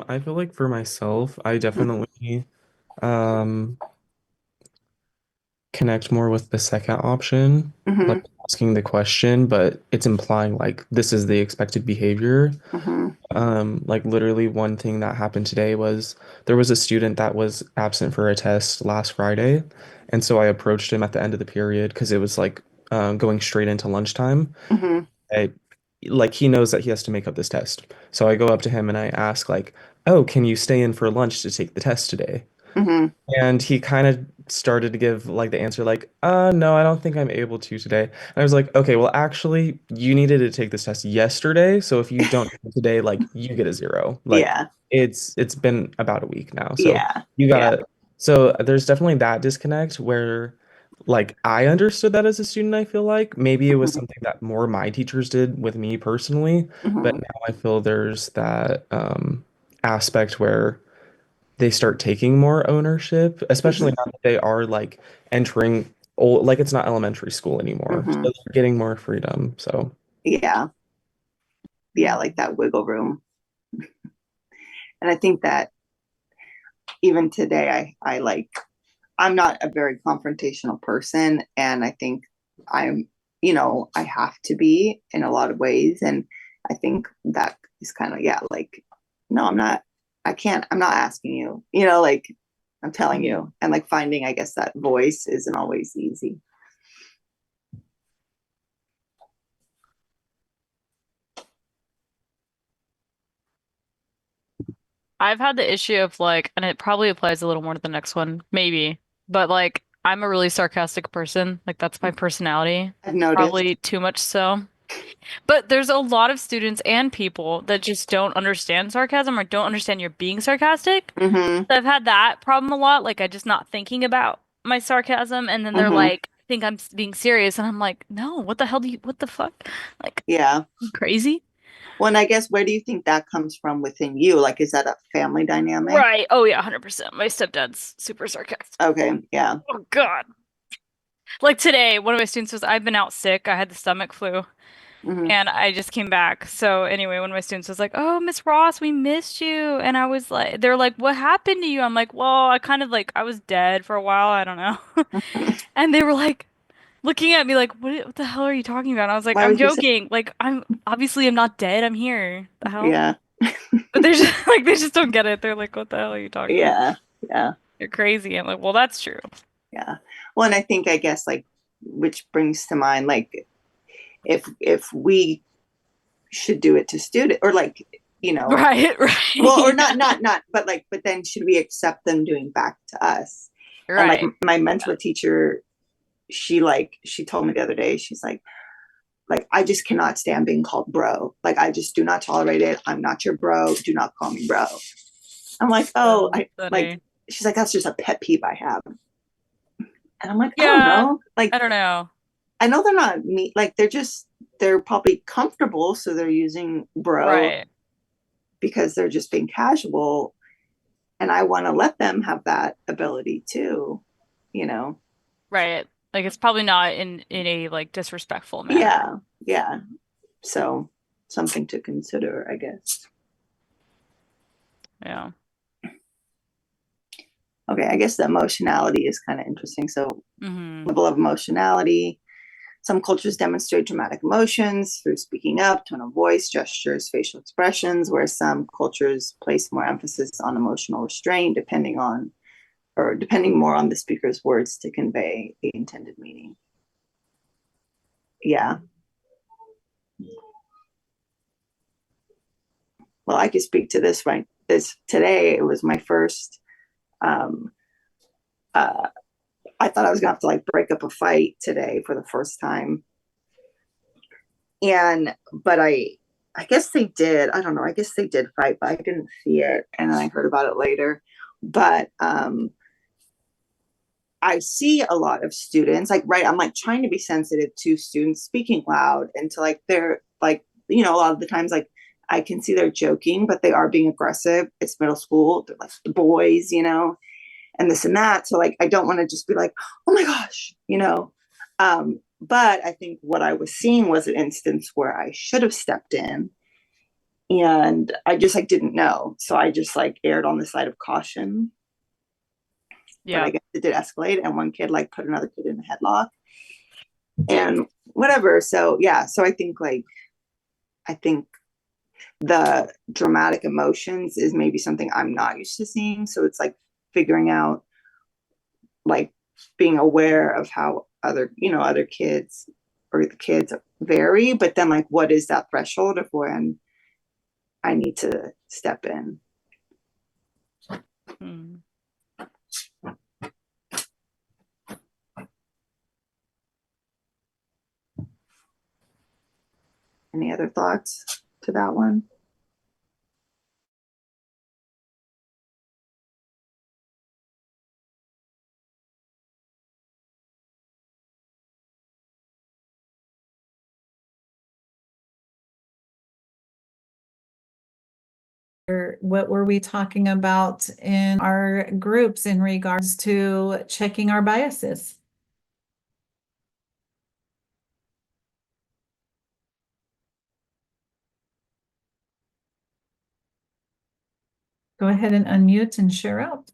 I feel like for myself, I definitely um connect more with the second option, like Mm-hmm. asking the question, but it's implying like this is the expected behavior. Mm-hmm. Like literally one thing that happened today was there was a student that was absent for a test last Friday, and so I approached him at the end of the period because it was like going straight into lunchtime. Mm-hmm. I like he knows that he has to make up this test. So I go up to him and I ask like, "Oh, can you stay in for lunch to take the test today?" Mm-hmm. And he kind of started to give like the answer like, no, I don't think I'm able to today. And I was like, okay, well, actually, you needed to take this test yesterday. So if you don't take it today, like you get a zero. Like Yeah. it's been about a week now. So Yeah. you Yeah. gotta, so there's definitely that disconnect where like I understood that as a student, I feel like maybe it was Mm-hmm. something that more my teachers did with me personally, but Mm-hmm. now I feel there's that aspect where they start taking more ownership, especially Mm-hmm. now that they are like entering old, like it's not elementary school anymore. So Mm-hmm. they're getting more freedom. So Yeah. Yeah, like that wiggle room. And I think that even today, I like, I'm not a very confrontational person. And I think I'm, I have to be in a lot of ways. And I think that is kind of, yeah, like, no, I'm not, I can't, I'm not asking you, like I'm telling you. And like finding, I guess, that voice isn't always easy. I've had the issue of like, and it probably applies a little more to the next one, maybe, but like, I'm a really sarcastic person. Like, that's my personality. I've noticed. Probably too much so. But there's a lot of students and people that just don't understand sarcasm or don't understand you're being sarcastic. Mm-hmm. So I've had that problem a lot. Like, I just not thinking about my sarcasm, and then they're Mm-hmm. like, think I'm being serious, and I'm like, no, what the hell what the fuck? Like, Yeah. you crazy? Well, and I guess where do you think that comes from within you? Like, is that a family dynamic? Right. Oh yeah, 100%. My stepdad's super sarcastic. Okay. Yeah. Oh God. Like today, one of my students was, I've been out sick. I had the stomach flu Mm-hmm. and I just came back. So anyway, one of my students was like, "Oh, Miss Ross, we missed you." And I was like, they're like, "What happened to you?" I'm like, "Well, I kind of like I was dead for a while. I don't know." And they were like looking at me like, what the hell are you talking about?" And I was like, Why "I'm would you say? joking. Like I'm not dead. I'm here. The hell?" Yeah. But they're just like they just don't get it. They're like, "What the hell are you talking about? Yeah. Yeah. You're crazy." I'm like, "Well, that's true." Yeah. Well, and I think, I guess, like, which brings to mind, like, if we should do it to student, or like, Right, right. well, or not, but like, but then should we accept them doing back to us? And like Right. my mentor teacher, she told me the other day, she's like, I just cannot stand being called bro. Like, I just do not tolerate it. I'm not your bro. Do not call me bro. I'm like, oh, I like, Funny. she's like, that's just a pet peeve I have. And I'm like, I don't Yeah, know. Like, I don't know. I know they're not me. Like, they're probably comfortable. So they're using bro Right. because they're just being casual. And I want to let them have that ability too, you know? Right. Like it's probably not in a like disrespectful manner. Yeah. Yeah. So something to consider, I guess. Yeah. Okay. I guess the emotionality is kind of interesting. So Hmm. level of emotionality. Some cultures demonstrate dramatic emotions through speaking up, tone of voice, gestures, facial expressions, whereas some cultures place more emphasis on emotional restraint, depending more on the speaker's words to convey the intended meaning. Yeah. Well, I could speak to this, right? Today, it was my first, I thought I was gonna have to like break up a fight today for the first time. But I guess they did. I don't know. I guess they did fight, but I didn't see it. And then I heard about it later. But I see a lot of students, like, right, I'm like trying to be sensitive to students speaking loud and to like, they're like, you know, a lot of the times, like, I can see they're joking, but they are being aggressive. It's middle school. They're like the boys, you know, and this and that. So like, I don't want to just be like, oh my gosh, you know. But I think what I was seeing was an instance where I should have stepped in and I just like didn't know. So I just like erred on the side of caution. But I guess it did escalate, and one kid like put another kid in a headlock and whatever. So yeah, so I think the dramatic emotions is maybe something I'm not used to seeing. So it's like figuring out, like, being aware of how other kids or the kids vary, but then like what is that threshold of when I need to step in? Any other thoughts to that one? What were we talking about in our groups in regards to checking our biases? Go ahead and unmute and share out.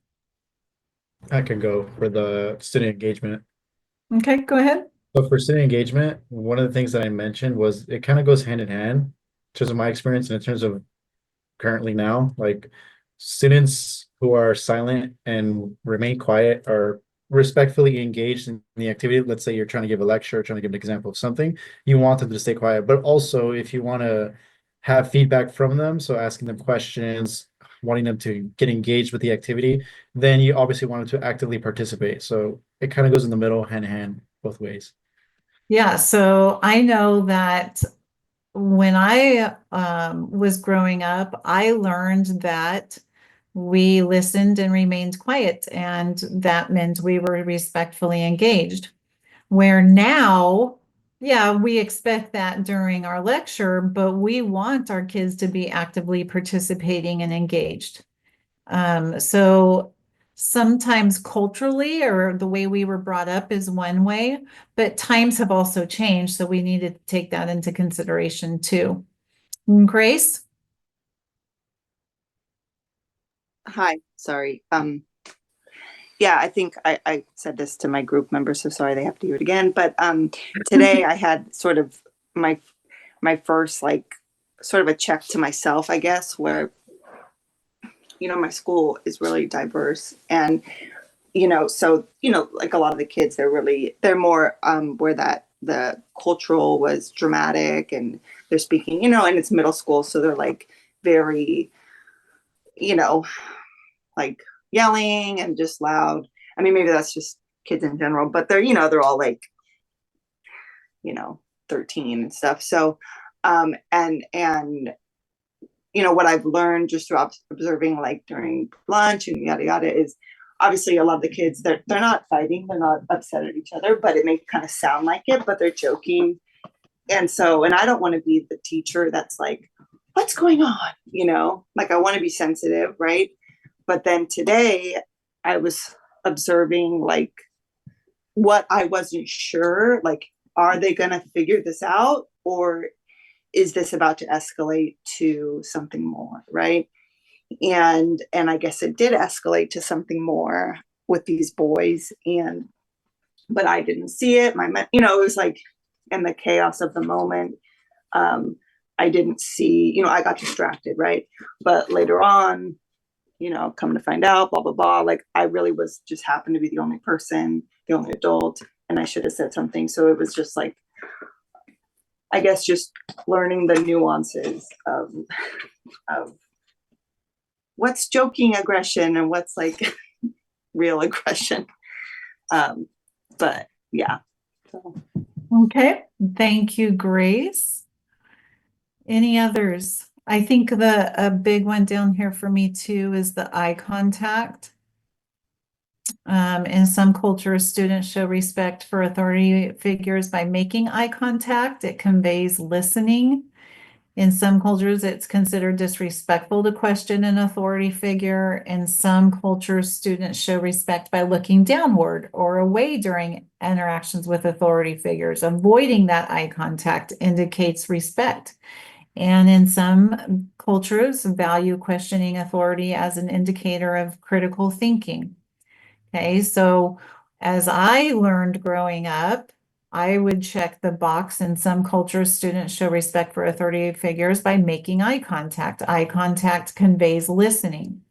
I can go for the student engagement. Okay, go ahead. So for student engagement, one of the things that I mentioned was it kind of goes hand in hand in terms of my experience and in terms of currently now, like students who are silent and remain quiet are respectfully engaged in the activity. Let's say you're trying to give a lecture or trying to give an example of something, you want them to stay quiet. But also if you want to have feedback from them, so asking them questions, wanting them to get engaged with the activity, then you obviously want them to actively participate. So it kind of goes in the middle, hand in hand, both ways. Yeah, so I know that when I was growing up, I learned that we listened and remained quiet, and that meant we were respectfully engaged. Where now, yeah, we expect that during our lecture, but we want our kids to be actively participating and engaged. So sometimes culturally or the way we were brought up is one way, but times have also changed, so we need to take that into consideration too. Grace? Hi, sorry. Yeah, I think I said this to my group members, so sorry they have to hear it again. But today I had sort of my first like sort of a check to myself, I guess, where my school is really diverse, and so like a lot of the kids, they're more where that the cultural was dramatic, and they're speaking, and it's middle school, so they're like very, like yelling and just loud. I mean, maybe that's just kids in general, but they're all like, 13 and stuff. So, and what I've learned just through observing, like during lunch and yada yada, is obviously a lot of the kids, they're not fighting, they're not upset at each other, but it may kind of sound like it, but they're joking. And I don't want to be the teacher that's like, what's going on? Like I want to be sensitive, right? But then today I was observing like what I wasn't sure, like, are they going to figure this out, or is this about to escalate to something more, right? And I guess it did escalate to something more with these boys, but I didn't see it. It was like in the chaos of the moment. I didn't see, I got distracted, right? But later on, come to find out, blah, blah, blah. Like I really was just happened to be the only person, the only adult, and I should have said something. So it was just like, I guess, just learning the nuances of what's joking aggression and what's like real aggression. But yeah. So. Okay, thank you, Grace. Any others? I think a big one down here for me too is the eye contact. In some cultures, students show respect for authority figures by making eye contact. It conveys listening. In some cultures, it's considered disrespectful to question an authority figure. In some cultures, students show respect by looking downward or away during interactions with authority figures. Avoiding that eye contact indicates respect. And in some cultures, value questioning authority as an indicator of critical thinking. Okay, so as I learned growing up, I would check the box. In some cultures, students show respect for authority figures by making eye contact. Eye contact conveys listening.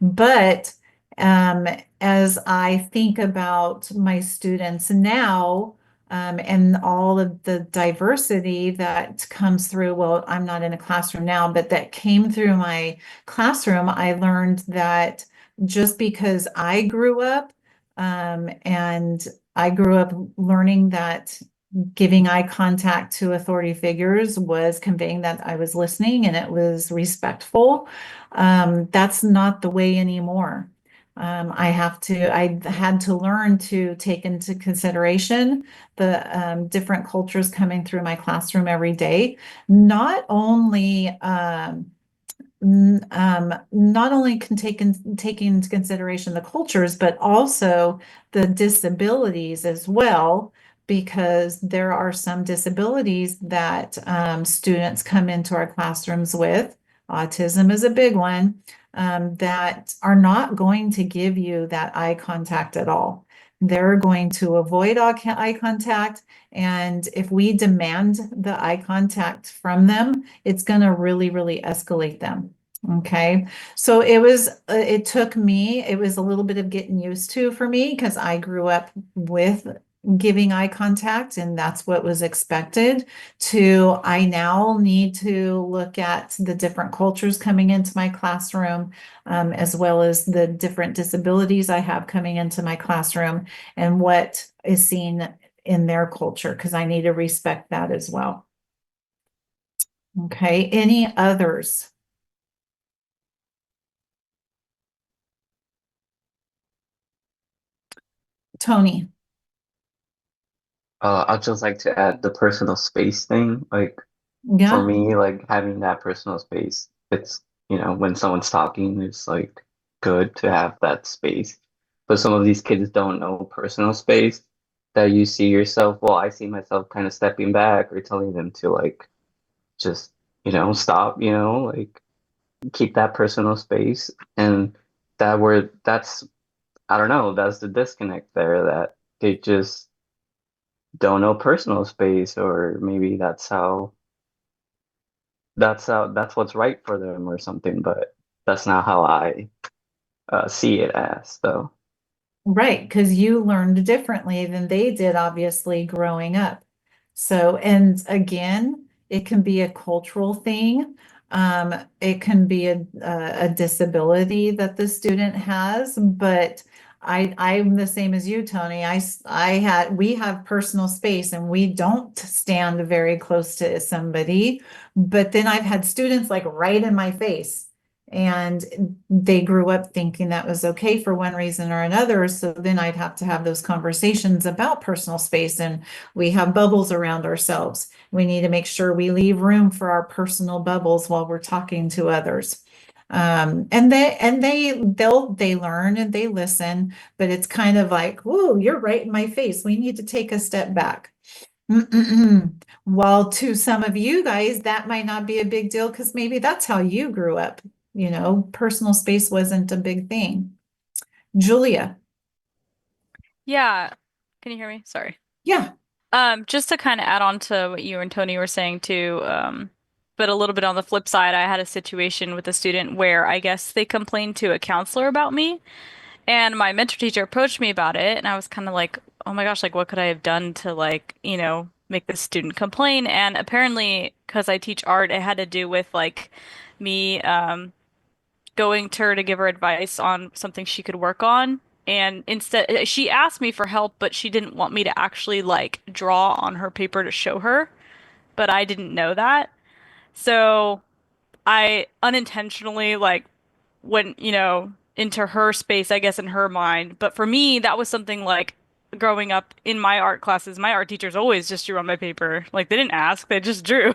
But as I think about my students now, and all of the diversity that comes through, well, I'm not in a classroom now, but that came through my classroom, I learned that just because I grew up, and I grew up learning that giving eye contact to authority figures was conveying that I was listening and it was respectful. That's not the way anymore. I had to learn to take into consideration the different cultures coming through my classroom every day. Not only not only can take into consideration the cultures, but also the disabilities as well, because there are some disabilities that students come into our classrooms with. Autism is a big one, that are not going to give you that eye contact at all. They're going to avoid eye contact. And if we demand the eye contact from them, it's going to really, really escalate them. Okay. So it took me, it was a little bit of getting used to for me because I grew up with giving eye contact and that's what was expected, to I now need to look at the different cultures coming into my classroom, as well as the different disabilities I have coming into my classroom and what is seen in their culture, because I need to respect that as well. Okay, any others? Tony. I'd just like to add the personal space thing. Like for Yeah. me, like having that personal space, it's, when someone's talking, it's like good to have that space. But some of these kids don't know personal space that you see yourself. Well, I see myself kind of stepping back or telling them to like just, stop, like keep that personal space. And that's, I don't know, that's the disconnect there that they just don't know personal space, or maybe that's what's right for them or something, but that's not how I see it as though. Right, because you learned differently than they did, obviously, growing up. So, and again, it can be a cultural thing. It can be a disability that the student has, but I'm the same as you, Tony. We have personal space and we don't stand very close to somebody, but then I've had students like right in my face. And they grew up thinking that was okay for one reason or another. So then I'd have to have those conversations about personal space. And we have bubbles around ourselves. We need to make sure we leave room for our personal bubbles while we're talking to others. And they learn and they listen, but it's kind of like, whoa, you're right in my face. We need to take a step back. While to some of you guys, that might not be a big deal because maybe that's how you grew up. Personal space wasn't a big thing. Julia. Yeah. Can you hear me? Sorry. Yeah. Just to kind of add on to what you and Tony were saying too, but a little bit on the flip side, I had a situation with a student where I guess they complained to a counselor about me, and my mentor teacher approached me about it, and I was kind of like, oh my gosh, like what could I have done to like, make this student complain? And apparently, because I teach art, it had to do with like me going to her to give her advice on something she could work on. And instead, she asked me for help, but she didn't want me to actually like draw on her paper to show her. But I didn't know that. So I unintentionally, like, when, into her space, I guess, in her mind. But for me, that was something like growing up in my art classes, my art teachers always just drew on my paper. Like they didn't ask, they just drew.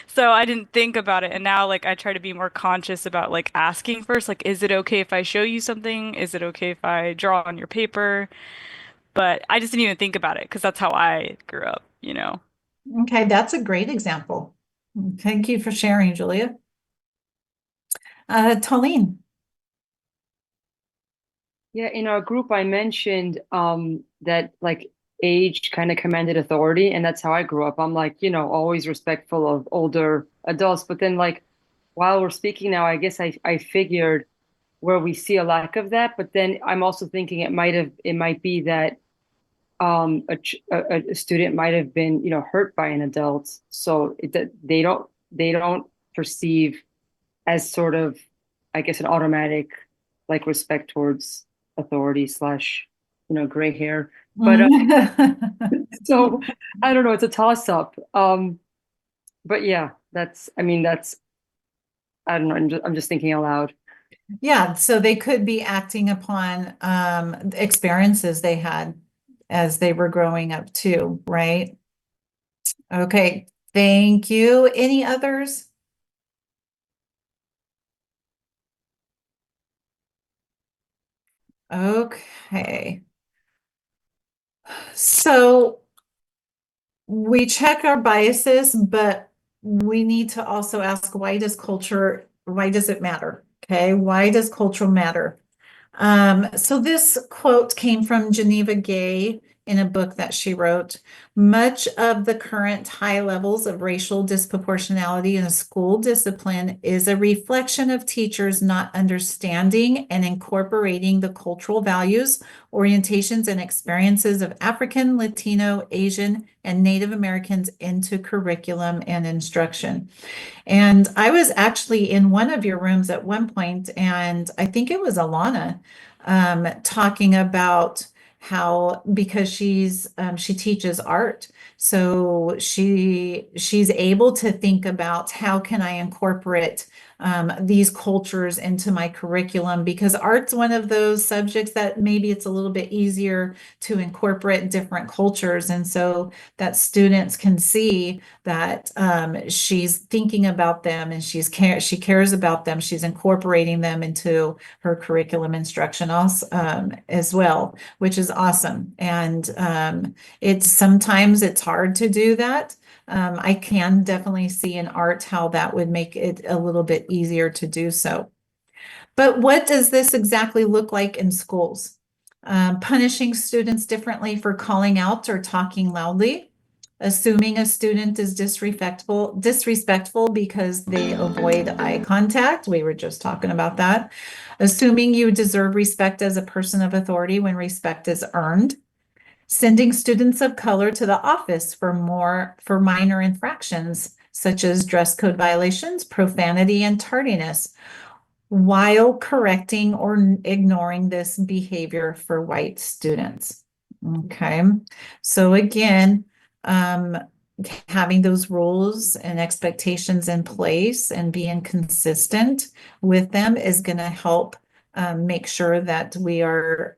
So I didn't think about it. And now like I try to be more conscious about like asking first, like, is it okay if I show you something? Is it okay if I draw on your paper? But I just didn't even think about it because that's how I grew up, you know. Okay, that's a great example. Thank you for sharing, Julia. Tolene. Yeah, in our group, I mentioned that like age kind of commanded authority, and that's how I grew up. I'm like, always respectful of older adults. But then, like, while we're speaking now, I guess I figured where we see a lack of that. But then I'm also thinking it might be that a student might have been hurt by an adult, so that they don't perceive as sort of, I guess, an automatic like respect towards authority slash gray hair. But so I don't know, it's a toss up. But yeah, that's I don't know, I'm just thinking aloud. Yeah, so they could be acting upon experiences they had as they were growing up too, right? Okay, thank you. Any others? Okay. So we check our biases, but we need to also ask, why does it matter? Okay, why does culture matter? So this quote came from Geneva Gay in a book that she wrote. Much of the current high levels of racial disproportionality in school discipline is a reflection of teachers not understanding and incorporating the cultural values, orientations, and experiences of African, Latino, Asian, and Native Americans into curriculum and instruction. And I was actually in one of your rooms at one point, and I think it was Alana talking about how, because she teaches art, so she's able to think about how can I incorporate these cultures into my curriculum, because art's one of those subjects that maybe it's a little bit easier to incorporate different cultures, and so that students can see that she's thinking about them and she cares about them. She's incorporating them into her curriculum instruction also, as well, which is awesome. And sometimes it's hard to do that. I can definitely see in art how that would make it a little bit easier to do so. But what does this exactly look like in schools? Punishing students differently for calling out or talking loudly, assuming a student is disrespectful because they avoid eye contact. We were just talking about that. Assuming you deserve respect as a person of authority when respect is earned. Sending students of color to the office for minor infractions, such as dress code violations, profanity, and tardiness, while correcting or ignoring this behavior for white students. Okay, so again, having those rules and expectations in place and being consistent with them is going to help make sure that we are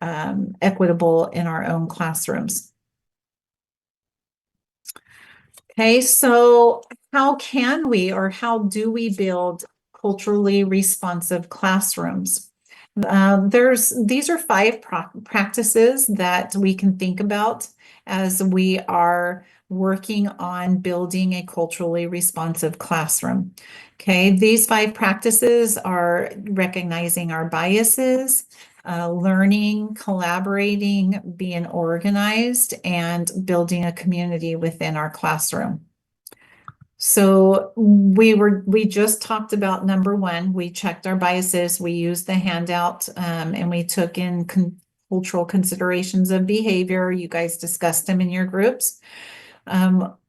equitable in our own classrooms. Okay, so how can we, or how do we build culturally responsive classrooms? These are 5 practices that we can think about as we are working on building a culturally responsive classroom. Okay, these 5 practices are recognizing our biases, learning, collaborating, being organized, and building a community within our classroom. So we just talked about number 1. We checked our biases. We used the handout, and we took in cultural considerations of behavior. You guys discussed them in your groups.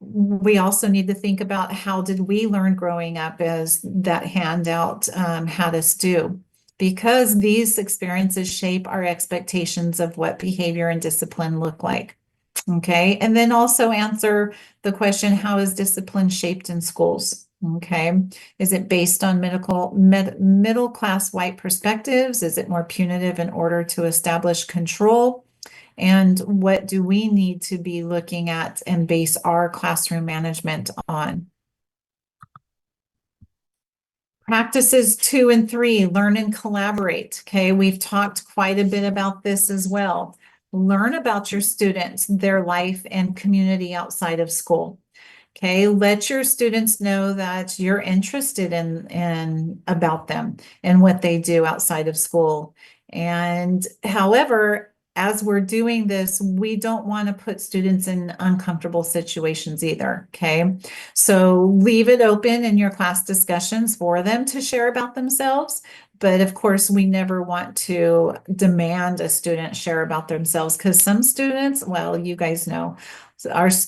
We also need to think about, how did we learn growing up, as that handout had us do? Because these experiences shape our expectations of what behavior and discipline look like. Okay, and then also answer the question, how is discipline shaped in schools? Okay. Is it based on middle class white perspectives? Is it more punitive in order to establish control? And what do we need to be looking at and base our classroom management on? Practices 2 and 3, learn and collaborate. Okay, we've talked quite a bit about this as well. Learn about your students, their life and community outside of school. Okay, let your students know that you're interested in about them and what they do outside of school. And however, as we're doing this, we don't want to put students in uncomfortable situations either. Okay, so leave it open in your class discussions for them to share about themselves. But of course, we never want to demand a student share about themselves because some students, well, you guys know,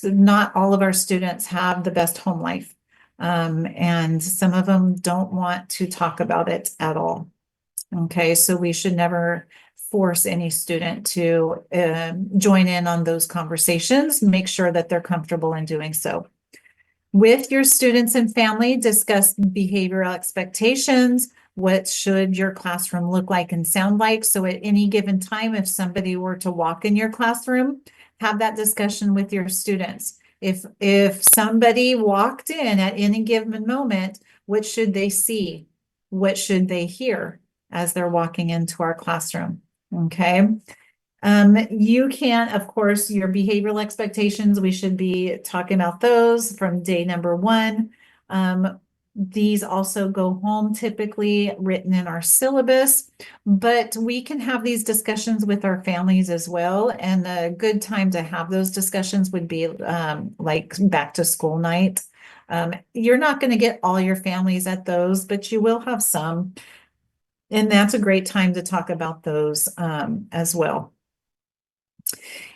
not all of our students have the best home life. And some of them don't want to talk about it at all. Okay, so we should never force any student to join in on those conversations. Make sure that they're comfortable in doing so. With your students and family, discuss behavioral expectations. What should your classroom look like and sound like? So at any given time, if somebody were to walk in your classroom, have that discussion with your students. If somebody walked in at any given moment, what should they see? What should they hear as they're walking into our classroom? Okay. You can, of course, your behavioral expectations, we should be talking about those from day number 1. These also go home typically written in our syllabus, but we can have these discussions with our families as well. And a good time to have those discussions would be like back to school night. You're not going to get all your families at those, but you will have some. And that's a great time to talk about those as well.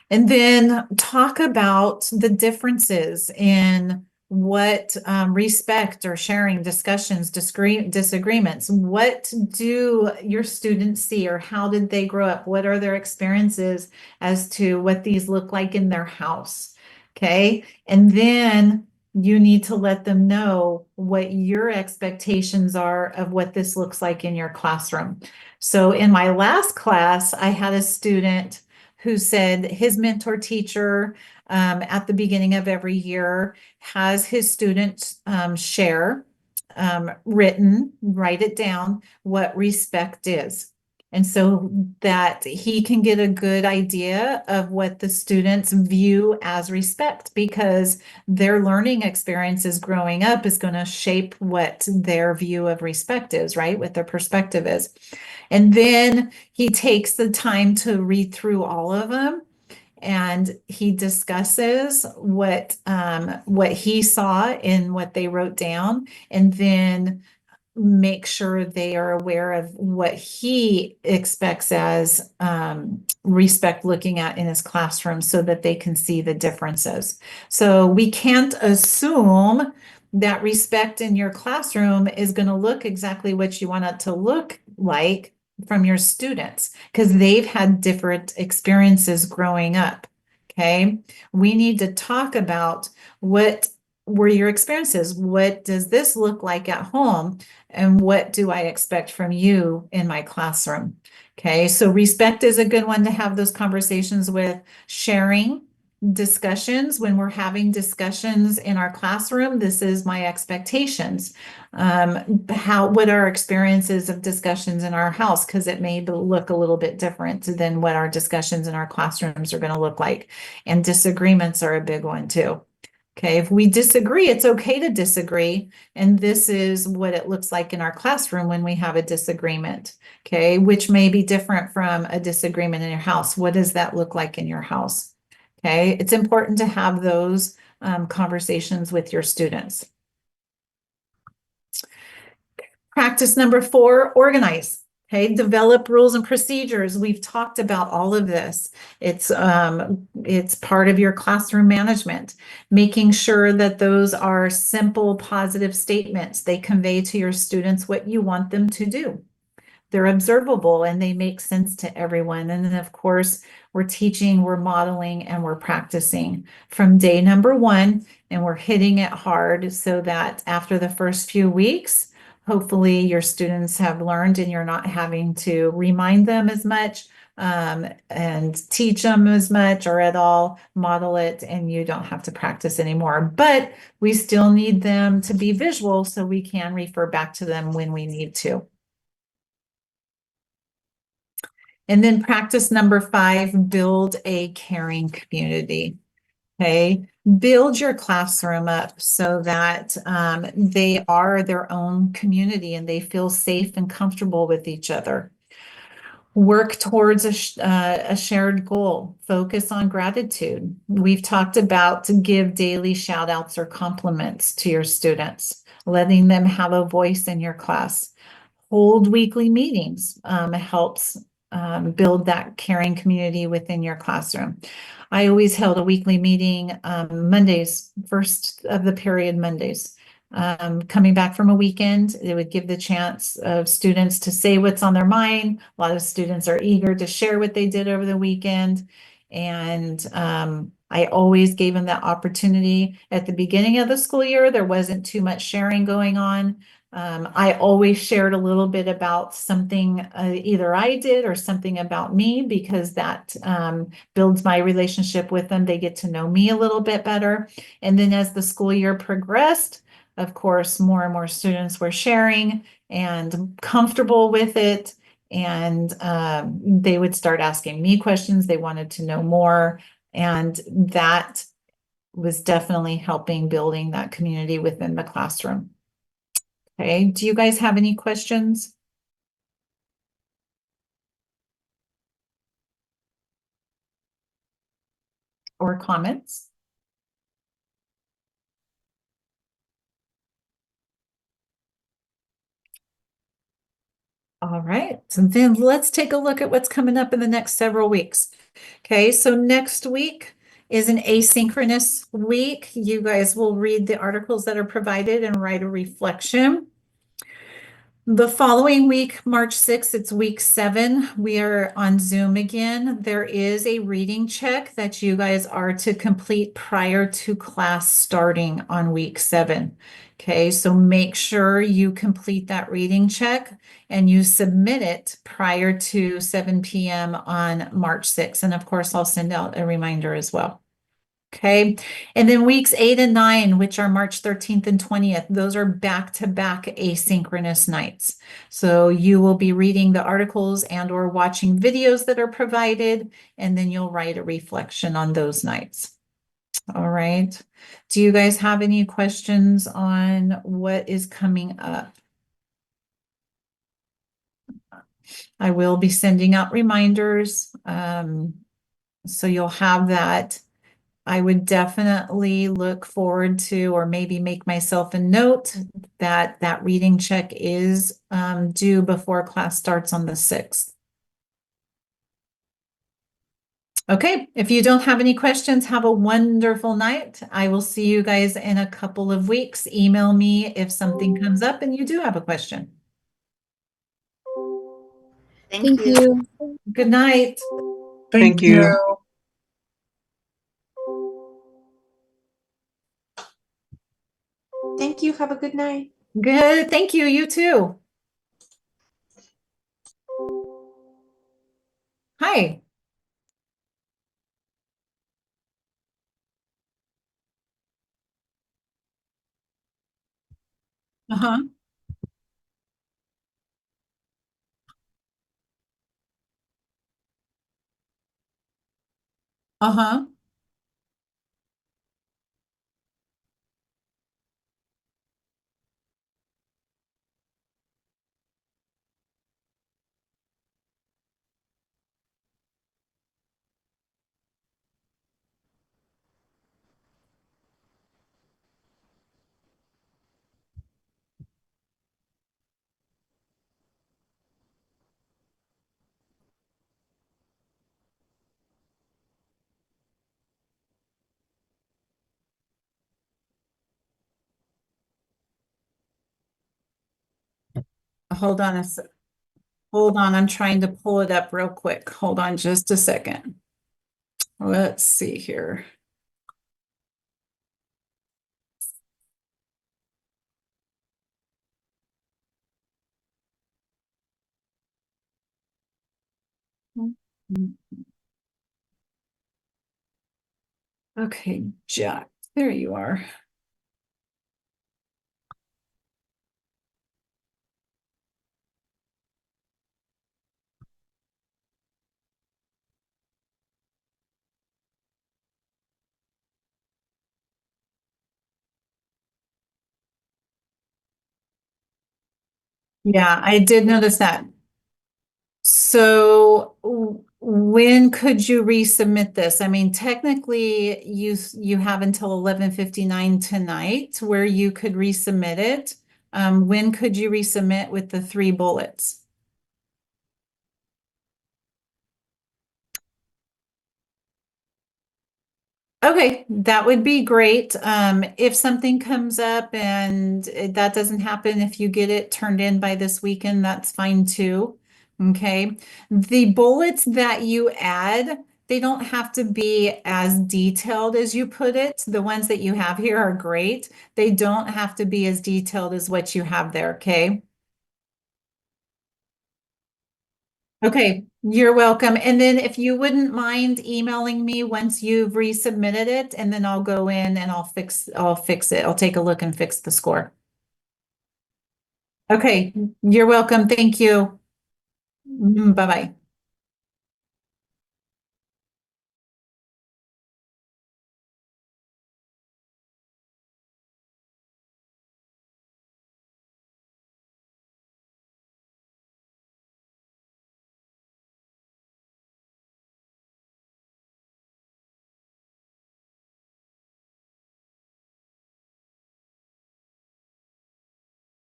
And then talk about the differences in what respect or sharing, discussions, disagreements. What do your students see, or how did they grow up? What are their experiences as to what these look like in their house? Okay. And then you need to let them know what your expectations are of what this looks like in your classroom. So in my last class, I had a student who said his mentor teacher at the beginning of every year has his students share write it down, what respect is. And so that he can get a good idea of what the students view as respect, because their learning experiences growing up is going to shape what their view of respect is, right? What their perspective is. And then he takes the time to read through all of them, and he discusses what he saw in what they wrote down, and then make sure they are aware of what he expects as respect looking at in his classroom, so that they can see the differences. So we can't assume that respect in your classroom is going to look exactly what you want it to look like from your students, because they've had different experiences growing up. Okay, we need to talk about what were your experiences. What does this look like at home? And what do I expect from you in my classroom? Okay, so respect is a good one to have those conversations with. Sharing, discussions, when we're having discussions in our classroom, this is my expectations. What are our experiences of discussions in our house? Because it may look a little bit different than what our discussions in our classrooms are going to look like. And disagreements are a big one too. Okay, if we disagree, it's okay to disagree. And this is what it looks like in our classroom when we have a disagreement. Okay, which may be different from a disagreement in your house. What does that look like in your house? Okay, it's important to have those conversations with your students. Practice number 4, organize. Okay, develop rules and procedures. We've talked about all of this. It's part of your classroom management, making sure that those are simple, positive statements. They convey to your students what you want them to do. they're observable and they make sense to everyone. And then, of course, we're teaching, we're modeling, and we're practicing from day number one, and we're hitting it hard so that after the first few weeks, hopefully your students have learned and you're not having to remind them as much and teach them as much or at all, model it, and you don't have to practice anymore. But we still need them to be visual so we can refer back to them when we need to. And then practice number 5, build a caring community. Okay, build your classroom up so that they are their own community and they feel safe and comfortable with each other. Work towards a shared goal. Focus on gratitude. We've talked about to give daily shout outs or compliments to your students, letting them have a voice in your class. Hold weekly meetings helps build that caring community within your classroom. I always held a weekly meeting Mondays, first of the period Mondays. Coming back from a weekend, it would give the chance of students to say what's on their mind. A lot of students are eager to share what they did over the weekend. And I always gave them that opportunity. At the beginning of the school year, there wasn't too much sharing going on. I always shared a little bit about something either I did or something about me because that builds my relationship with them. They get to know me a little bit better. And then as the school year progressed, of course, more and more students were sharing and comfortable with it. And they would start asking me questions. They wanted to know more. And that was definitely helping building that community within the classroom. Okay, do you guys have any questions? Or comments? All right, so then let's take a look at what's coming up in the next several weeks. Okay, so next week is an asynchronous week. You guys will read the articles that are provided and write a reflection. The following week, March 6th, it's week 7. We are on Zoom again. There is a reading check that you guys are to complete prior to class starting on week 7. Okay, so make sure you complete that reading check and you submit it prior to 7 p.m. on March 6th. And of course, I'll send out a reminder as well. Okay, and then weeks 8 and 9, which are March 13th and 20th, those are back-to-back asynchronous nights. So you will be reading the articles and or watching videos that are provided, and then you'll write a reflection on those nights. All right. Do you guys have any questions on what is coming up? I will be sending out reminders, so you'll have that. I would definitely look forward to, or maybe make myself a note that that reading check is due before class starts on the 6th. Okay, if you don't have any questions, have a wonderful night. I will see you guys in a couple of weeks. Email me if something comes up and you do have a question. Thank you. Good night. Thank you. Thank you. Have a good night. Good. Thank you. You too. Hi. Uh-huh. Uh-huh. Hold on a Hold on, I'm trying to pull it up real quick. Hold on just a second. Let's see here. Okay, Jack, there you are. Yeah, I did notice that. So when could you resubmit this? I mean, technically you have until 11:59 tonight where you could resubmit it. When could you resubmit with the 3 bullets? Okay, that would be great. If something comes up and that doesn't happen, if you get it turned in by this weekend, that's fine too. Okay. The bullets that you add, they don't have to be as detailed as you put it. The ones that you have here are great. They don't have to be as detailed as what you have there, okay? Okay, you're welcome. And then if you wouldn't mind emailing me once you've resubmitted it, and then I'll go in and I'll fix it. I'll take a look and fix the score. Okay, you're welcome. Thank you. Bye-bye.